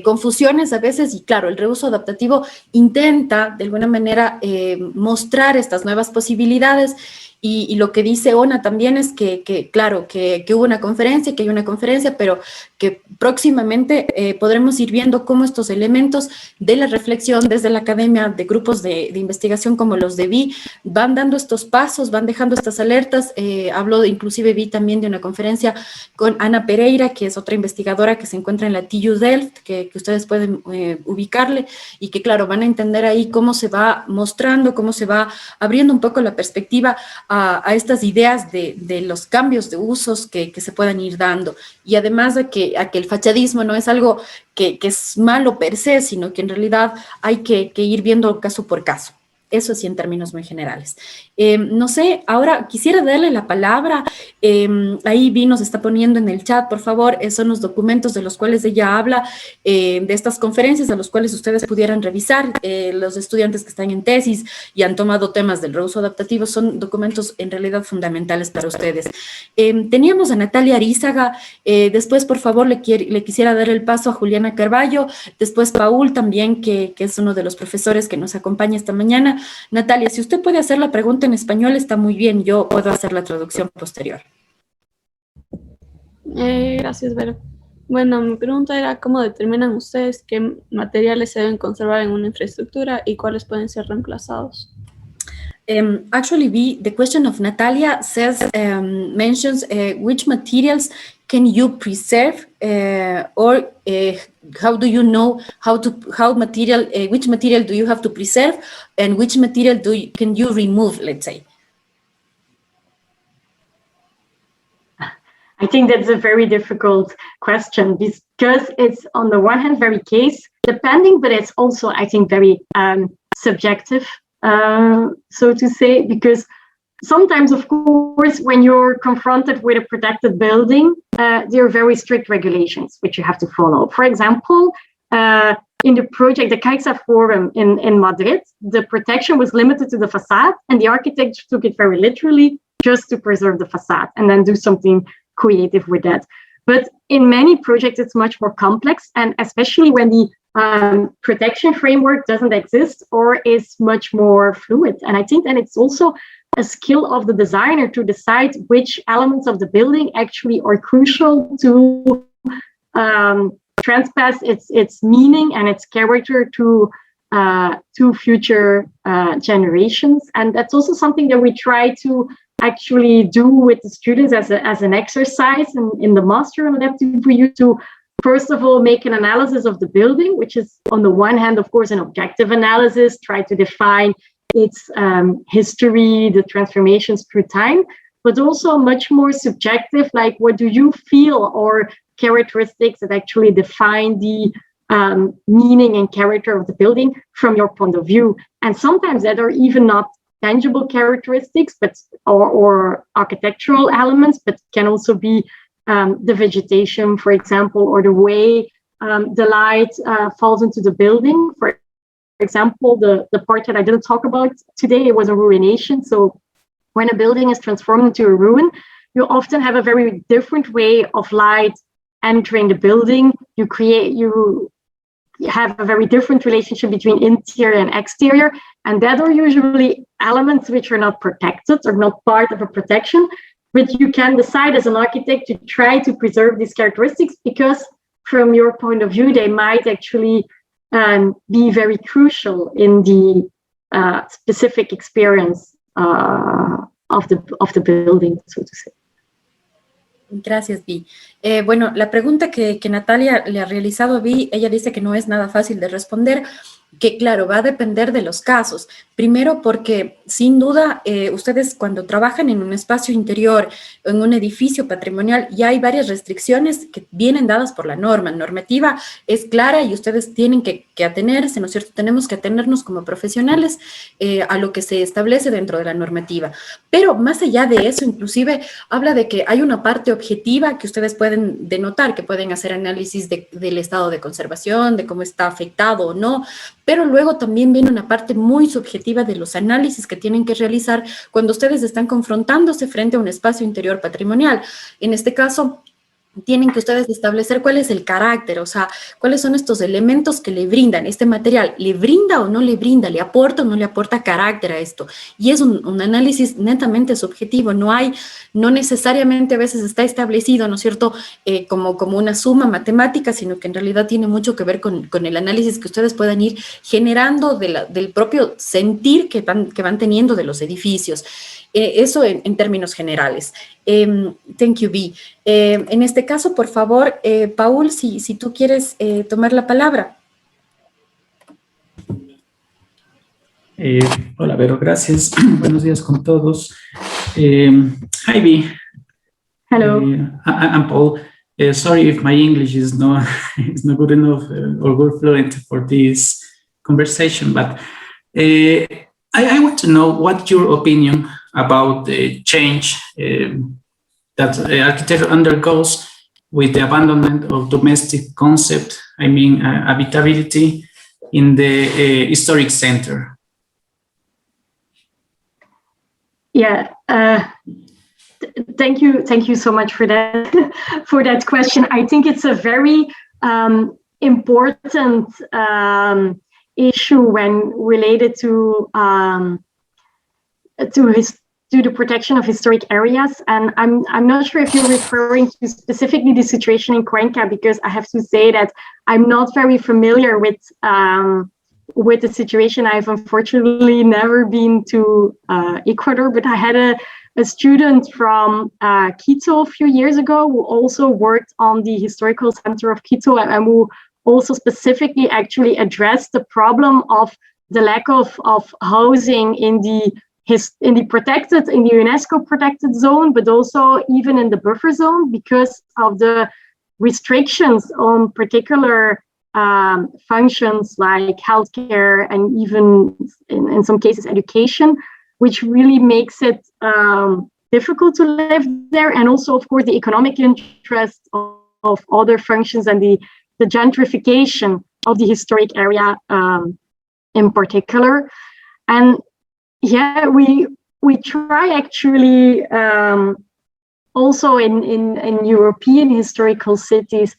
confusiones a veces, y claro, el reuso adaptativo intenta de alguna manera mostrar estas nuevas posibilidades, y lo que dice Ona también es claro, que hubo una conferencia, que hay una conferencia, pero que próximamente podremos ir viendo cómo estos elementos de la reflexión desde la academia, de grupos de investigación como los de Bie, van dando estos pasos, van dejando estas alertas. Hablo inclusive Bie también de una conferencia con Ana Pereira, que es otra investigadora que se encuentra en la TU Delft, que ustedes pueden ubicarle, y que claro, van a entender ahí cómo se va mostrando, cómo se va abriendo un poco la perspectiva a estas ideas de los cambios de usos que se puedan ir dando. Y además a que el fachadismo no es algo que es malo per se, sino que en realidad hay que ir viendo caso por caso. Eso sí, en términos muy generales. No sé, ahora quisiera darle la palabra, ahí Vi nos está poniendo en el chat, por favor, son los documentos de los cuales ella habla, de estas conferencias a los cuales ustedes pudieran revisar, los estudiantes que están en tesis y han tomado temas del reuso adaptativo, son documentos en realidad fundamentales para ustedes. Teníamos a Natalia Arizaga, después, por favor, le quisiera dar el paso a Juliana Carballo, después Paul también, que es uno de los profesores que nos acompaña esta mañana. Natalia, si usted puede hacer la pregunta en español, está muy bien. Yo puedo hacer la traducción posterior. Gracias, Vero. Bueno, mi pregunta era cómo determinan ustedes qué materiales se deben conservar en una infraestructura y cuáles pueden ser reemplazados. Actually, the question of Natalia mentions which materials can you preserve, or how do you know which material do you have to preserve, and which material can you remove, let's say? I think that's a very difficult question, because it's on the one hand very case depending, but it's also, I think, very subjective, so to say, because sometimes, of course, when you're confronted with a protected building, there are very strict regulations which you have to follow. For example, in the project, the Caixa Forum in Madrid, the protection was limited to the facade, and the architects took it very literally, just to preserve the facade and then do something creative with that. But in many projects, it's much more complex, and especially when the protection framework doesn't exist or is much more fluid. And I think that it's also a skill of the designer to decide which elements of the building actually are crucial to transpass its meaning and its character to future generations. And that's also something that we try to actually do with the students as an exercise in the master on adaptive reuse, to first of all make an analysis of the building, which is on the one hand, of course, an objective analysis, try to define its history, the transformations through time, but also much more subjective, like what do you feel, or characteristics that actually define the meaning and character of the building from your point of view. And sometimes that are even not tangible characteristics, but or architectural elements, but can also be the vegetation, for example, or the way the light falls into the building. For example, the part that I didn't talk about today, it was a ruination. So when a building is transformed into a ruin, you often have a very different way of light entering the building. You have a very different relationship between interior and exterior, and that are usually elements which are not protected or not part of a protection, but you can decide as an architect to try to preserve these characteristics, because from your point of view, they might actually be very crucial in the specific experience of the building, so to say. Gracias, Bie. Bueno, la pregunta que Natalia le ha realizado a Bie, ella dice que no es nada fácil de responder, que claro, va a depender de los casos. Primero porque, sin duda, ustedes cuando trabajan en un espacio interior, en un edificio patrimonial, ya hay varias restricciones que vienen dadas por la norma. La normativa es clara y ustedes tienen que atenerse, ¿no es cierto? Tenemos que atenernos como profesionales a lo que se establece dentro de la normativa. Pero más allá de eso, inclusive, habla de que hay una parte objetiva que ustedes pueden denotar, que pueden hacer análisis del estado de conservación, de cómo está afectado o no, pero luego también viene una parte muy subjetiva de los análisis que tienen que realizar cuando ustedes están confrontándose frente a un espacio interior patrimonial. En este caso, tienen que ustedes establecer cuál es el carácter, o sea, cuáles son estos elementos que le brindan este material, ¿le brinda o no le brinda? ¿Le aporta o no le aporta carácter a esto? Y es un análisis netamente subjetivo, no necesariamente a veces está establecido, ¿no es cierto?, como una suma matemática, sino que en realidad tiene mucho que ver con el análisis que ustedes puedan ir generando del propio sentir que van teniendo de los edificios. Eso en términos generales. Thank you, Bie. En este caso, por favor, Paul, si tú quieres tomar la palabra. Hola, Vero, gracias. Buenos días con todos. Hi, Bie. Hello. I'm Paul. Sorry if my English is not good enough or good fluent for this conversation, but I want to know what your opinion about the change that architecture undergoes with the abandonment of domestic concept, I mean habitability in the historic center. Yeah, thank you so much for that question. I think it's a very important issue when related to the protection of historic areas, and I'm not sure if you're referring to specifically the situation in Cuenca, because I have to say that I'm not very familiar with the situation. I've unfortunately never been to Ecuador, but I had a student from Quito a few years ago who also worked on the historical center of Quito, and who also specifically actually addressed the problem of the lack of housing in the UNESCO protected zone, but also even in the buffer zone, because of the restrictions on particular functions like healthcare and even in some cases education, which really makes it difficult to live there. And also, of course, the economic interest of other functions and the gentrification of the historic area in particular. And yeah, we try actually also in European historical cities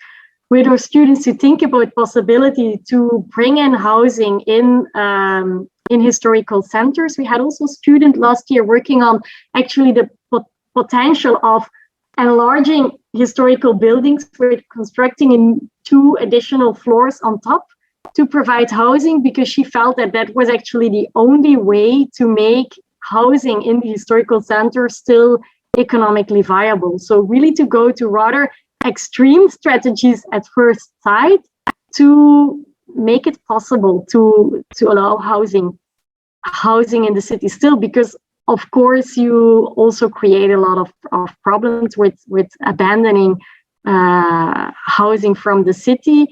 with our students to think about possibility to bring in housing in historical centers. We had also a student last year working on actually the potential of enlarging historical buildings, with constructing in 2 additional floors on top to provide housing, because she felt that was actually the only way to make housing in the historical center still economically viable. So really to go to rather extreme strategies at first sight to make it possible to allow housing in the city still, because of course you also create a lot of problems with abandoning housing from the city,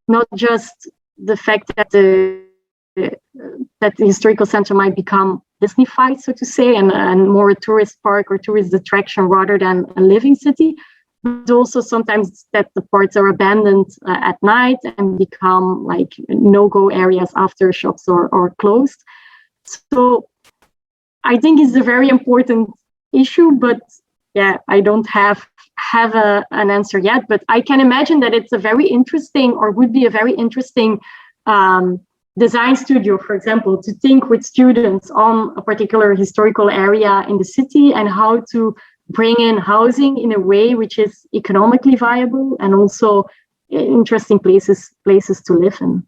not just the fact that the historical center might become Disneyfied, so to say, and more a tourist park or tourist attraction rather than a living city, but also sometimes that the parts are abandoned at night and become like no-go areas after shops are closed. So I think it's a very important issue, but yeah, I don't have an answer yet, but I can imagine that it's a very interesting, or would be a very interesting design studio, for example, to think with students on a particular historical area in the city and how to bring in housing in a way which is economically viable and also interesting places to live in.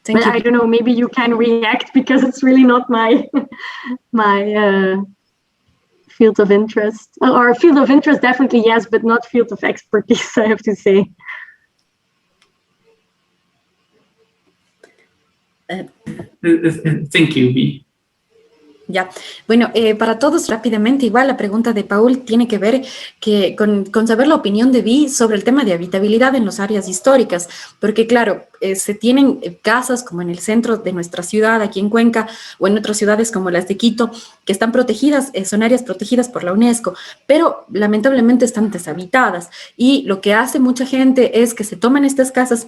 Thank you. I don't know, maybe you can react, because it's really not my field of interest, or field of interest definitely, yes, but not field of expertise, I have to say. Thank you, Bie. Ya, bueno, para todos rápidamente, igual la pregunta de Paul tiene que ver con saber la opinión de Bie sobre el tema de habitabilidad en las áreas históricas, porque claro, se tienen casas como en el centro de nuestra ciudad, aquí en Cuenca, o en otras ciudades como las de Quito, que están protegidas, son áreas protegidas por la UNESCO, pero lamentablemente están deshabitadas, y lo que hace mucha gente es que se toman estas casas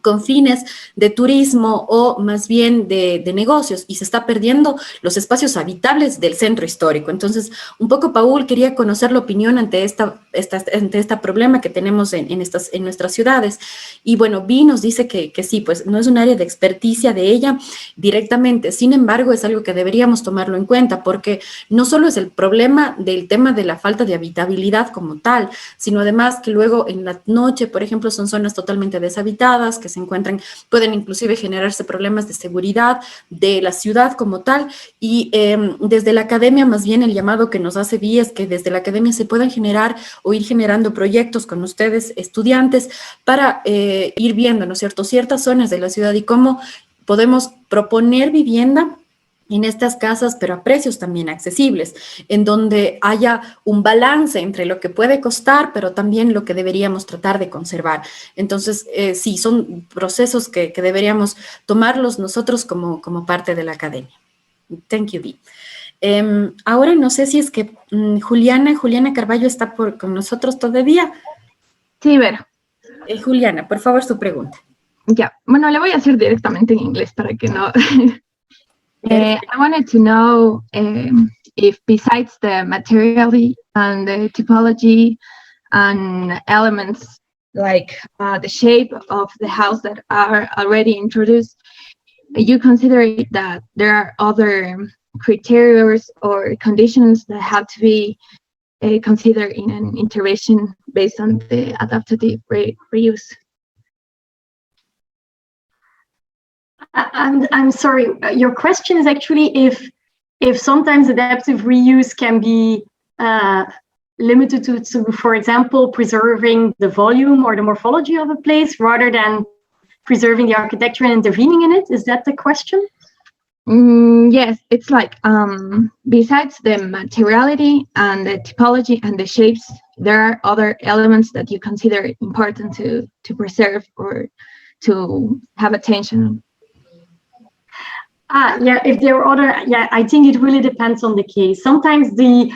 con fines de turismo o más bien de negocios, y se está perdiendo los espacios habitables del centro histórico. Entonces, un poco, Paul, quería conocer la opinión ante este problema que tenemos en nuestras ciudades. Y bueno, Bie nos dice que sí, pues no es un área de experticia de ella directamente, sin embargo, es algo que deberíamos tomarlo en cuenta, porque no solo es el problema del tema de la falta de habitabilidad como tal, sino además que luego en la noche, por ejemplo, son zonas totalmente deshabitadas, que se encuentran, pueden inclusive generarse problemas de seguridad de la ciudad como tal, y desde la academia, más bien el llamado que nos hace Bie es que desde la academia se puedan generar o ir generando proyectos con ustedes, estudiantes, para ir viendo, ¿no es cierto?, ciertas zonas de la ciudad y cómo podemos proponer vivienda en estas casas, pero a precios también accesibles, en donde haya un balance entre lo que puede costar, pero también lo que deberíamos tratar de conservar. Entonces, sí, son procesos que deberíamos tomarlos nosotros como parte de la academia. Thank you, Bie. Ahora no sé si es que Juliana Carballo está con nosotros todavía. Sí, Vero. Juliana, por favor, su pregunta. Ya, bueno, le voy a hacer directamente en inglés para que no... I wanted to know if besides the materiality and the typology and elements like the shape of the house that are already introduced, you consider that there are other criteria or conditions that have to be considered in an intervention based on the adaptive reuse. I'm sorry, your question is actually if sometimes adaptive reuse can be limited to, for example, preserving the volume or the morphology of a place rather than preserving the architecture and intervening in it. Is that the question? Yes, it's like besides the materiality and the typology and the shapes, there are other elements that you consider important to preserve or to have attention. Yeah, if there are other, yeah, I think it really depends on the case. Sometimes the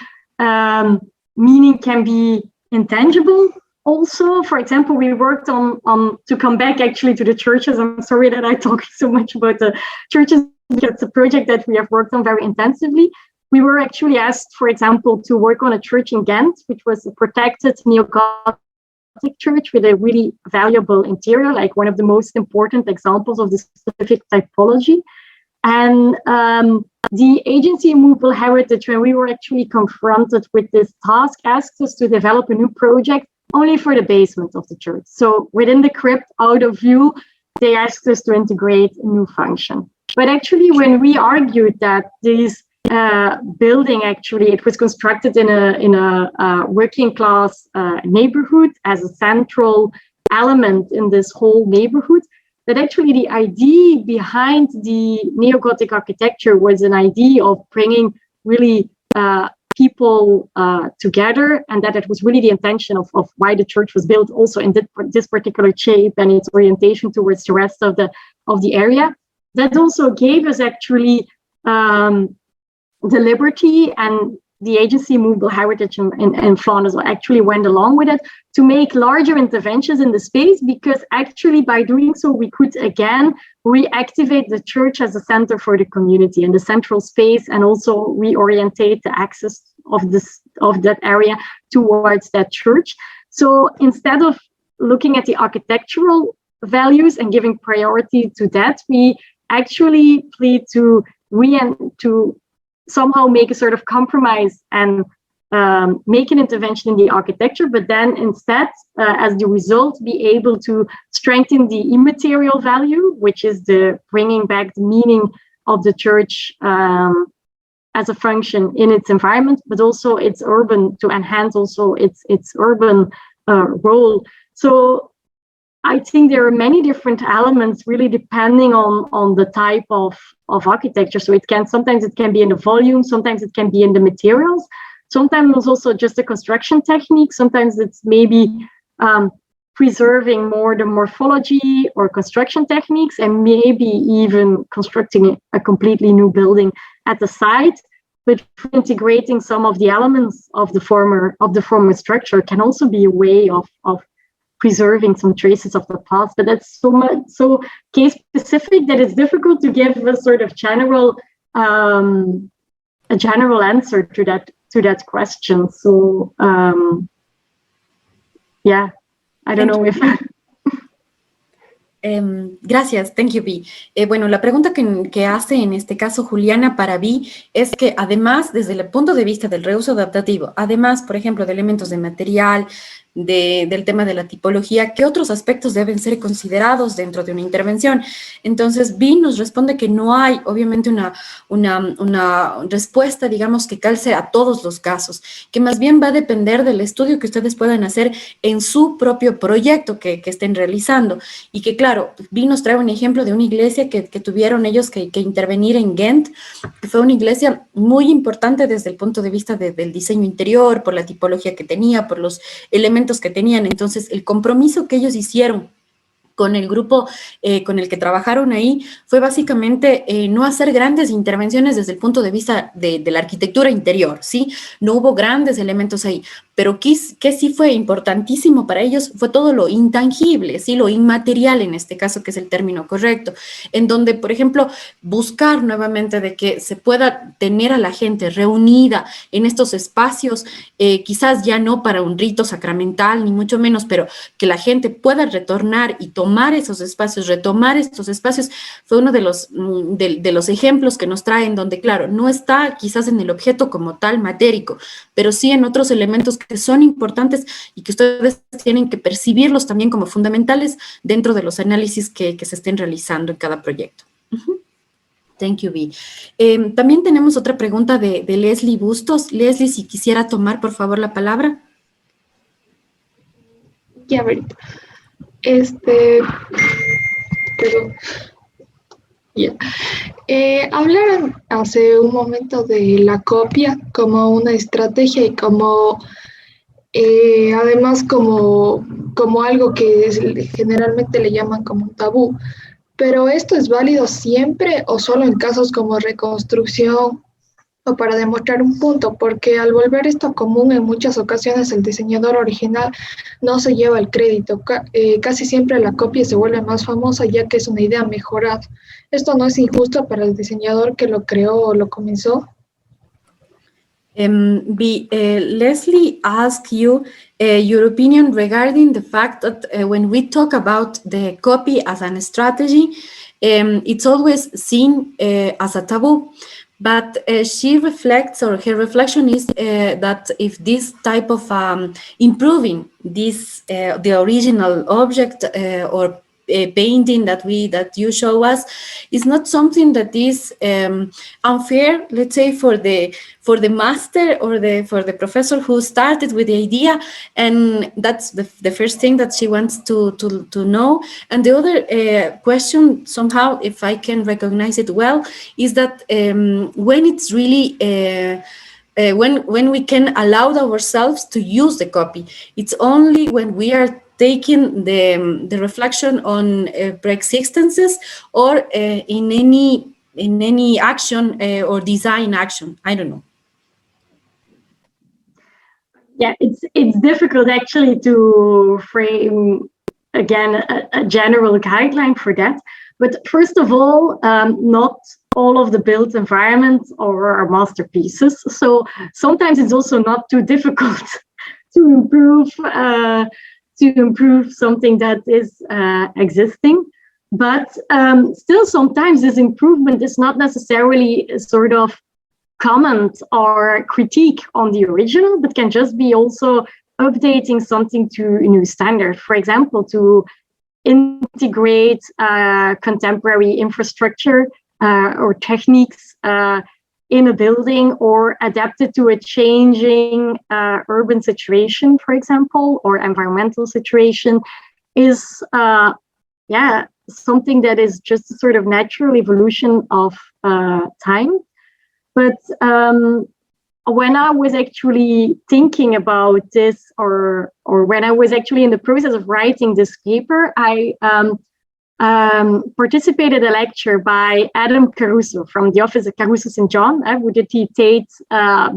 meaning can be intangible also. For example, we worked on to come back actually to the churches. I'm sorry that I talk so much about the churches, because it's a project that we have worked on very intensively. We were actually asked, for example, to work on a church in Ghent, which was a protected neo-Gothic church with a really valuable interior, like one of the most important examples of this specific typology. And the agency Movable Heritage, when we were actually confronted with this task, asked us to develop a new project only for the basement of the church. So within the crypt, out of view, they asked us to integrate a new function. But actually, when we argued that this building, actually, it was constructed in a working class neighborhood as a central element in this whole neighborhood, that actually the idea behind the neo-Gothic architecture was an idea of bringing really people together, and that it was really the intention of why the church was built also in this particular shape and its orientation towards the rest of the area. That also gave us actually the liberty, and the agency Movable Heritage in Flanders actually went along with it to make larger interventions in the space, because actually by doing so, we could again reactivate the church as a center for the community and the central space, and also reorientate the access of that area towards that church. So instead of looking at the architectural values and giving priority to that, we actually plead to somehow make a sort of compromise and make an intervention in the architecture, but then instead, as the result, be able to strengthen the immaterial value, which is the bringing back the meaning of the church as a function in its environment, but also its urban, to enhance also its urban role. So I think there are many different elements really depending on the type of architecture. So sometimes it can be in the volume, sometimes it can be in the materials, sometimes it's also just a construction technique, sometimes it's maybe preserving more the morphology or construction techniques, and maybe even constructing a completely new building at the site, but integrating some of the elements of the former structure can also be a way of preserving some traces of the past. But that's so case specific that it's difficult to give a sort of general answer to that question. So yeah, I don't know if Gracias, thank you, Bie. Bueno, la pregunta que hace en este caso Juliana para Bie es que además, desde el punto de vista del reuso adaptativo, además, por ejemplo, de elementos de material, del tema de la tipología, ¿qué otros aspectos deben ser considerados dentro de una intervención? Entonces, Bie nos responde que no hay, obviamente, una respuesta, digamos, que calce a todos los casos, que más bien va a depender del estudio que ustedes puedan hacer en su propio proyecto que estén realizando. Y que, claro, Bie nos trae un ejemplo de una iglesia que tuvieron ellos que intervenir en Ghent, que fue una iglesia muy importante desde el punto de vista del diseño interior, por la tipología que tenía, por los elementos que tenían. Entonces, el compromiso que ellos hicieron con el grupo con el que trabajaron ahí fue básicamente no hacer grandes intervenciones desde el punto de vista de la arquitectura interior, ¿sí? No hubo grandes elementos ahí, pero que sí fue importantísimo para ellos fue todo lo intangible, ¿sí? Lo inmaterial en este caso, que es el término correcto, en donde, por ejemplo, buscar nuevamente de que se pueda tener a la gente reunida en estos espacios, quizás ya no para un rito sacramental, ni mucho menos, pero que la gente pueda retornar y tomar esos espacios, retomar estos espacios, fue uno de los ejemplos que nos traen, donde, claro, no está quizás en el objeto como tal matérico, pero sí en otros elementos que son importantes y que ustedes tienen que percibirlos también como fundamentales dentro de los análisis que se estén realizando en cada proyecto. Thank you, Bie. También tenemos otra pregunta de Leslie Bustos. Leslie, si quisiera tomar, por favor, la palabra. Ya, ahorita. Perdón. Yeah. Hablaron hace un momento de la copia como una estrategia y como además como algo que generalmente le llaman como un tabú. Pero ¿esto es válido siempre o solo en casos como reconstrucción o para demostrar un punto? Porque al volver esto común, en muchas ocasiones el diseñador original no se lleva el crédito. Casi siempre la copia se vuelve más famosa ya que es una idea mejorada. ¿Esto no es injusto para el diseñador que lo creó o lo comenzó? Leslie asked you your opinion regarding the fact that when we talk about the copy as a strategy, it's always seen as a taboo. But she reflects, or her reflection is that if this type of improving this the original object or painting that you show us is not something that is unfair, let's say, for the master or for the professor who started with the idea, and that's the first thing that she wants to know. And the other question, somehow, if I can recognize it well, is that when it's really when we can allow ourselves to use the copy, it's only when we are taking the reflection on pre-existences or in any action or design action. I don't know. Yeah, it's difficult actually to frame again a general guideline for that. But first of all, not all of the built environments are masterpieces. So sometimes it's also not too difficult to improve something that is existing. But still, sometimes this improvement is not necessarily a sort of comment or critique on the original, but can just be also updating something to a new standard. For example, to integrate contemporary infrastructure or techniques in a building, or adapt it to a changing urban situation, for example, or environmental situation. is, something that is just a sort of natural evolution of time. But when I was actually thinking about this, or when I was actually in the process of writing this paper, I participated in a lecture by Adam Caruso from the office of Caruso St. John, with the Tate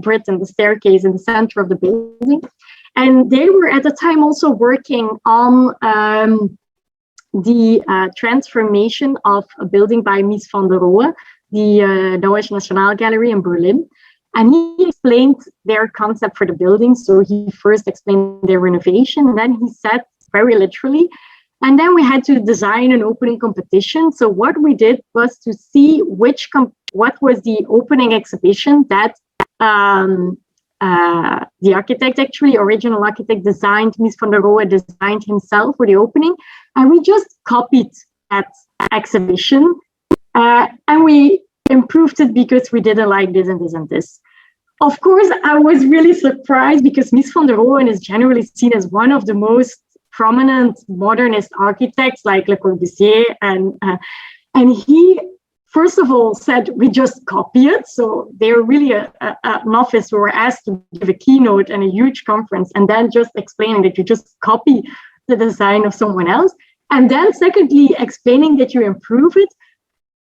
Britain, the staircase in the center of the building. And they were at the time also working on the transformation of a building by Mies van der Rohe, the Deutsche National Gallery in Berlin. And he explained their concept for the building. So he first explained their renovation, and then he said very literally, and then we had to design an opening competition. So what we did was to see what was the opening exhibition that the architect, actually, original architect, designed, Mies van der Rohe designed himself for the opening. And we just copied that exhibition. And we improved it because we didn't like this and this and this. Of course, I was really surprised because Mies van der Rohe is generally seen as one of the most prominent modernist architects, like Le Corbusier, and he first of all said we just copy it. So they're really an office who were asked to give a keynote and a huge conference, and then just explaining that you just copy the design of someone else, and then secondly explaining that you improve it,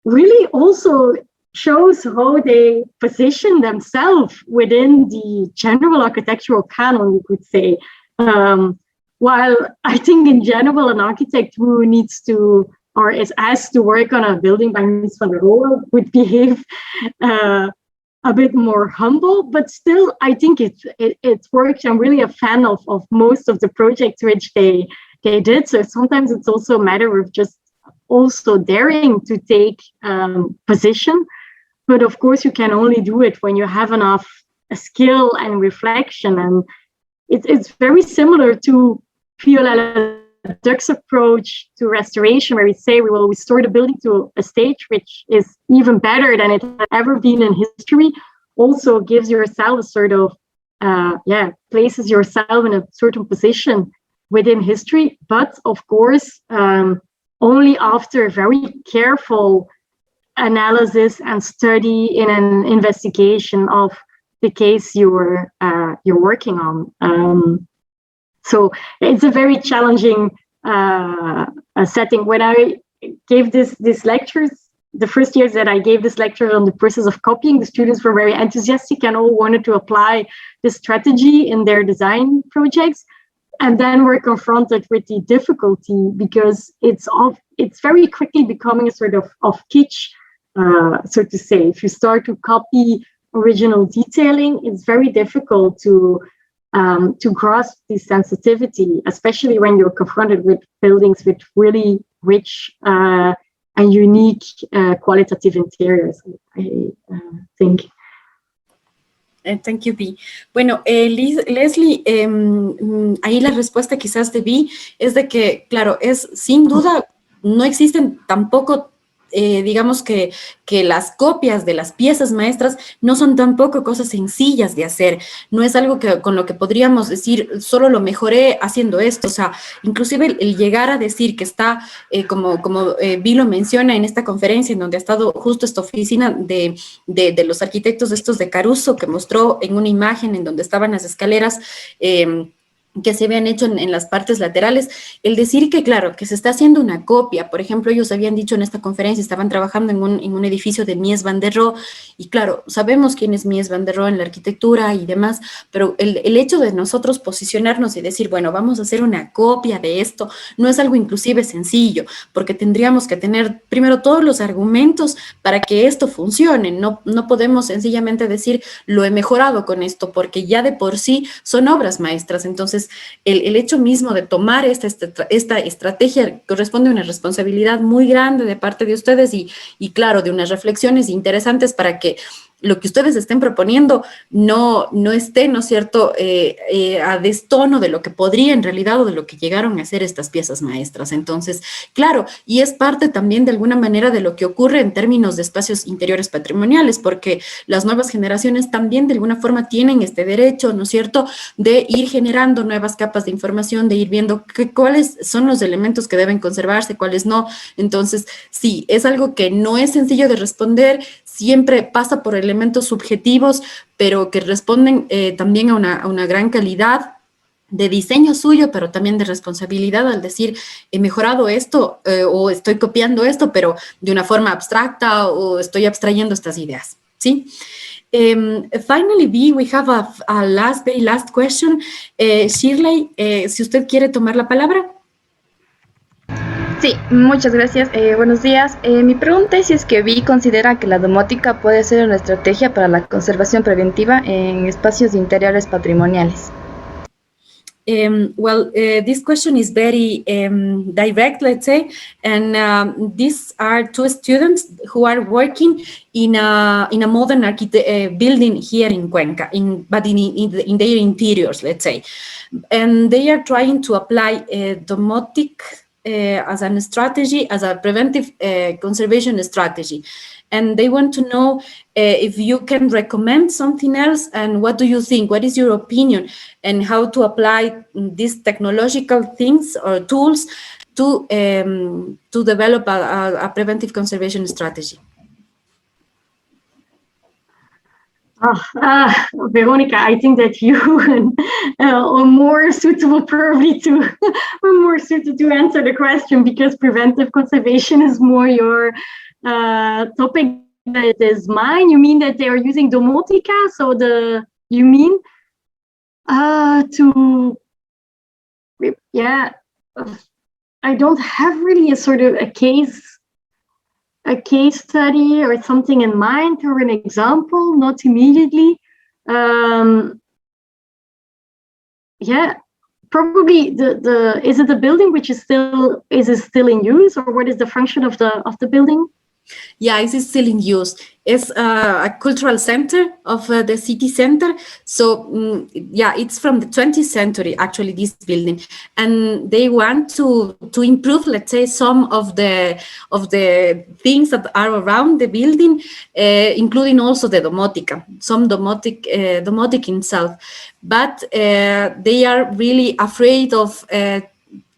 really also shows how they position themselves within the general architectural canon, you could say. While I think in general, an architect who needs to, or is asked to work on a building by Mies van der Rohe would behave a bit more humble, but still, I think it works. I'm really a fan of most of the projects which they did. So sometimes it's also a matter of just also daring to take position. But of course, you can only do it when you have enough skill and reflection. And it's very similar to Viola Duc's approach to restoration, where we say we will restore the building to a stage which is even better than it had ever been in history. Also gives yourself a sort of, places yourself in a certain position within history. But of course, only after very careful analysis and study in an investigation of the case you're working on. So it's a very challenging setting. When I gave these lectures, the first years that I gave this lecture on the process of copying, the students were very enthusiastic and all wanted to apply this strategy in their design projects. And then we're confronted with the difficulty because it's very quickly becoming a sort of kitsch, so to say. If you start to copy original detailing, it's very difficult to grasp the sensitivity, especially when you're confronted with buildings with really rich and unique qualitative interiors, I think. Thank you, Bie. Bueno, Leslie, ahí la respuesta quizás de Bie es de que, claro, es sin duda, no existen tampoco, digamos que las copias de las piezas maestras no son tampoco cosas sencillas de hacer. No es algo con lo que podríamos decir, solo lo mejoré haciendo esto. O sea, inclusive el llegar a decir que está, como Bie lo menciona en esta conferencia, en donde ha estado justo esta oficina de los arquitectos estos de Caruso, que mostró en una imagen en donde estaban las escaleras, que se habían hecho en las partes laterales, el decir que, claro, que se está haciendo una copia. Por ejemplo, ellos habían dicho en esta conferencia, estaban trabajando en un edificio de Mies van der Rohe, y claro, sabemos quién es Mies van der Rohe en la arquitectura y demás, pero el hecho de nosotros posicionarnos y decir, bueno, vamos a hacer una copia de esto, no es algo inclusive sencillo, porque tendríamos que tener primero todos los argumentos para que esto funcione. No podemos sencillamente decir, lo he mejorado con esto, porque ya de por sí son obras maestras. Entonces, el hecho mismo de tomar esta estrategia corresponde a una responsabilidad muy grande de parte de ustedes y claro, de unas reflexiones interesantes para que lo que ustedes estén proponiendo no esté, ¿no es cierto?, a destono de lo que podría en realidad o de lo que llegaron a ser estas piezas maestras. Entonces, claro, y es parte también de alguna manera de lo que ocurre en términos de espacios interiores patrimoniales, porque las nuevas generaciones también de alguna forma tienen este derecho, ¿no es cierto?, de ir generando nuevas capas de información, de ir viendo cuáles son los elementos que deben conservarse, cuáles no. Entonces, sí, es algo que no es sencillo de responder, siempre pasa por elementos subjetivos, pero que responden también a una gran calidad de diseño suyo, pero también de responsabilidad al decir, he mejorado esto o estoy copiando esto, pero de una forma abstracta o estoy abstrayendo estas ideas, ¿sí? Finally, Bie, we have a very last question. Shirley, si usted quiere tomar la palabra. Sí, muchas gracias. Buenos días. Mi pregunta es si es que Bie considera que la domótica puede ser una estrategia para la conservación preventiva en espacios interiores patrimoniales. This question is very direct, let's say, and these are two students who are working in a modern building here in Cuenca, but in their interiors, let's say, and they are trying to apply domotic as a strategy, as a preventive conservation strategy. And they want to know if you can recommend something else, and what do you think? What is your opinion, and how to apply these technological things or tools to develop a preventive conservation strategy? Verónica, I think that you are more suitable probably more suited to answer the question, because preventive conservation is more your topic that is mine. You mean that they are using domotica? So you mean I don't have really a sort of a case study or something in mind or an example, not immediately. Probably is it the building which is still in use, or what is the function of the building? Yeah, it is still in use. It's a cultural center of the city center. So it's from the 20th century, actually, this building. And they want to improve, let's say, some of the things that are around the building, including also the domotica, some domotic itself. But they are really afraid of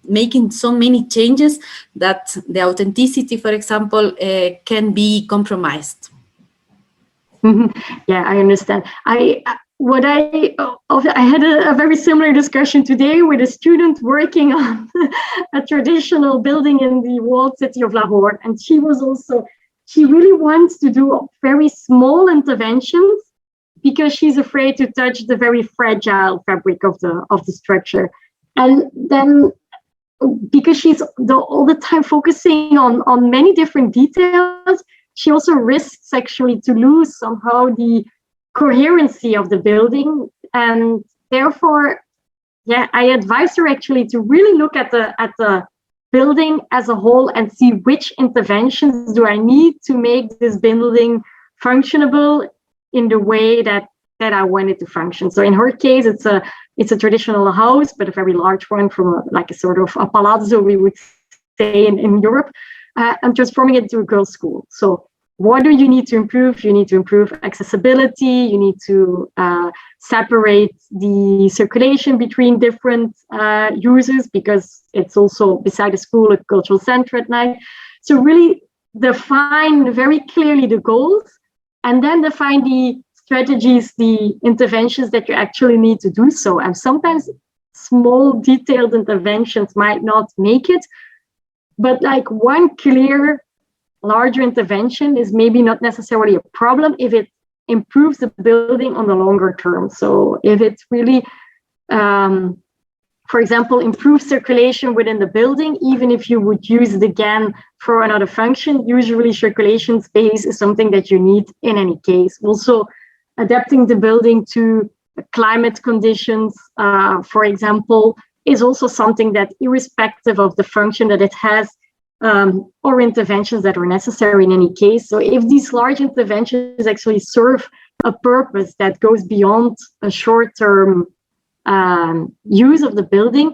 making so many changes that the authenticity, for example, can be compromised. Yeah, I understand. I had a very similar discussion today with a student working on a traditional building in the walled city of Lahore, and she really wants to do very small interventions because she's afraid to touch the very fragile fabric of the structure, and then because she's all the time focusing on many different details, she also risks actually to lose somehow the coherency of the building. And therefore, I advise her actually to really look at the building as a whole and see which interventions do I need to make this building functionable in the way that I want it to function. So in her case, it's a traditional house, but a very large one, from like a sort of a palazzo, we would say in Europe, and transforming it into a girls' school. So what do you need to improve? You need to improve accessibility. You need to separate the circulation between different users, because it's also beside the school, a cultural center at night. So really define very clearly the goals, and then define the strategies, the interventions that you actually need to do so. And sometimes small detailed interventions might not make it, but like one clear larger intervention is maybe not necessarily a problem if it improves the building on the longer term. So if it's really, for example, improve circulation within the building, even if you would use it again for another function, usually circulation space is something that you need in any case. Also, adapting the building to climate conditions, for example, is also something that, irrespective of the function that it has, or interventions that are necessary in any case. So if these large interventions actually serve a purpose that goes beyond a short-term use of the building,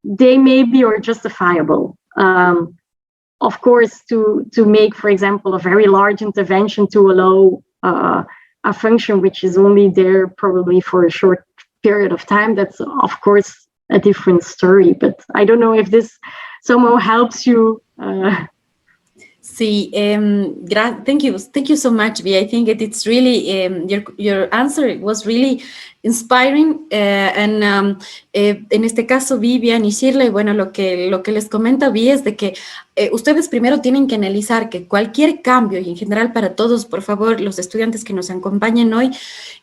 they maybe are justifiable. Of course, to make, for example, a very large intervention to allow a function which is only there probably for a short period of time, that's of course a different story. But I don't know if this somehow helps you. Sí, thank you so much, Bie. I think it's really, your answer was really inspiring, en este caso, Vivian y Shirley, bueno, lo que les comenta Bie es de que ustedes primero tienen que analizar que cualquier cambio, y en general para todos, por favor, los estudiantes que nos acompañen hoy,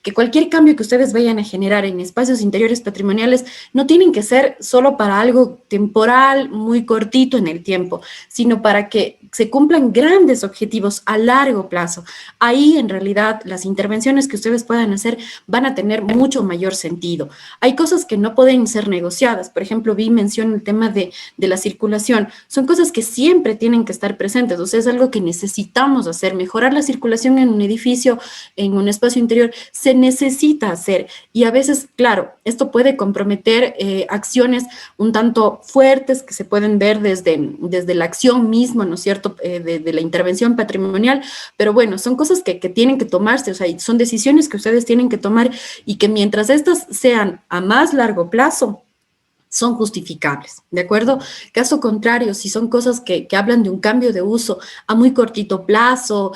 que cualquier cambio que ustedes vayan a generar en espacios interiores patrimoniales no tienen que ser solo para algo temporal, muy cortito en el tiempo, sino para que se cumplan grandes objetivos a largo plazo. Ahí, en realidad, las intervenciones que ustedes puedan hacer van a tener mucho mayor sentido. Hay cosas que no pueden ser negociadas. Por ejemplo, Vi menciona el tema de la circulación. Son cosas que siempre tienen que estar presentes. O sea, es algo que necesitamos hacer. Mejorar la circulación en un edificio, en un espacio interior, se necesita hacer. Y a veces, claro, esto puede comprometer acciones un tanto fuertes que se pueden ver desde la acción misma, ¿no es cierto?, de la intervención patrimonial, pero bueno, son cosas que tienen que tomarse, o sea, son decisiones que ustedes tienen que tomar y que mientras estas sean a más largo plazo, son justificables, ¿de acuerdo? Caso contrario, si son cosas que hablan de un cambio de uso a muy cortito plazo,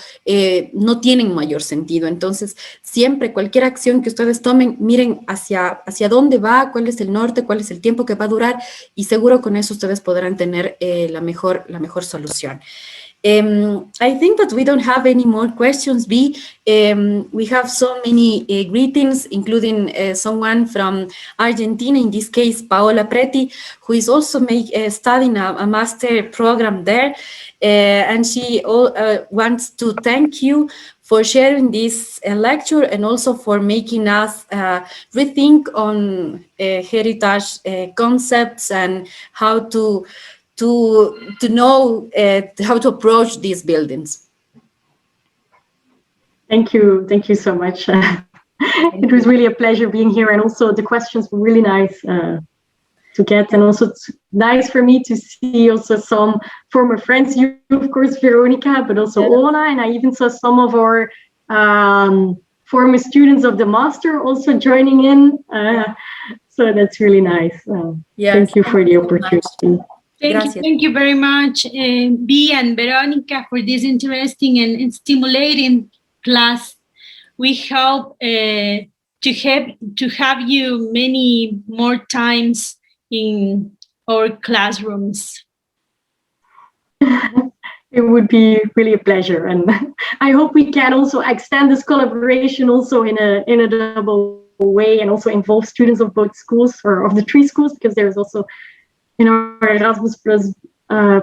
no tienen mayor sentido. Entonces, siempre cualquier acción que ustedes tomen, miren hacia dónde va, cuál es el norte, cuál es el tiempo que va a durar, y seguro con eso ustedes podrán tener la mejor solución. I think that we don't have any more questions, Bie. We have so many greetings, including someone from Argentina, in this case, Paola Preti, who is also studying a master program there. And she wants to thank you for sharing this lecture and also for making us rethink on heritage concepts and how to know how to approach these buildings. Thank you so much. It was really a pleasure being here, and also the questions were really nice to get, and also it's nice for me to see also some former friends, you of course, Verónica, but also Ola, and I even saw some of our former students of the master also joining in, so that's really nice. Yes, thank you for the opportunity. Thank you very much, Bie and Verónica, for this interesting and stimulating class. We hope to have you many more times in our classrooms. It would be really a pleasure, and I hope we can also extend this collaboration also in a double way, and also involve students of both schools, or of the three schools, because there's also in our Erasmus Plus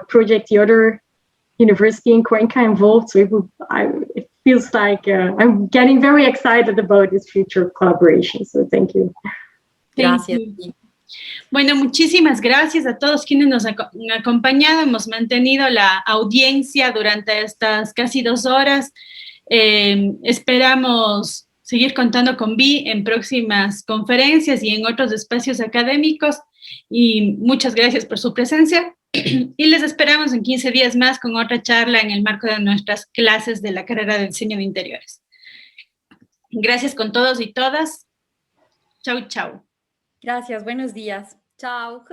project, the other university in Cuenca involved. So it feels like I'm getting very excited about this future collaboration. So thank you. Gracias. Bueno, muchísimas gracias a todos quienes nos han acompañado. Hemos mantenido la audiencia durante estas casi 2 horas. Esperamos seguir contando con Bie en próximas conferencias y en otros espacios académicos. Y muchas gracias por su presencia. Y les esperamos en 15 días más con otra charla en el marco de nuestras clases de la carrera de diseño de interiores. Gracias con todos y todas. Chau, chau. Gracias, buenos días. Chao.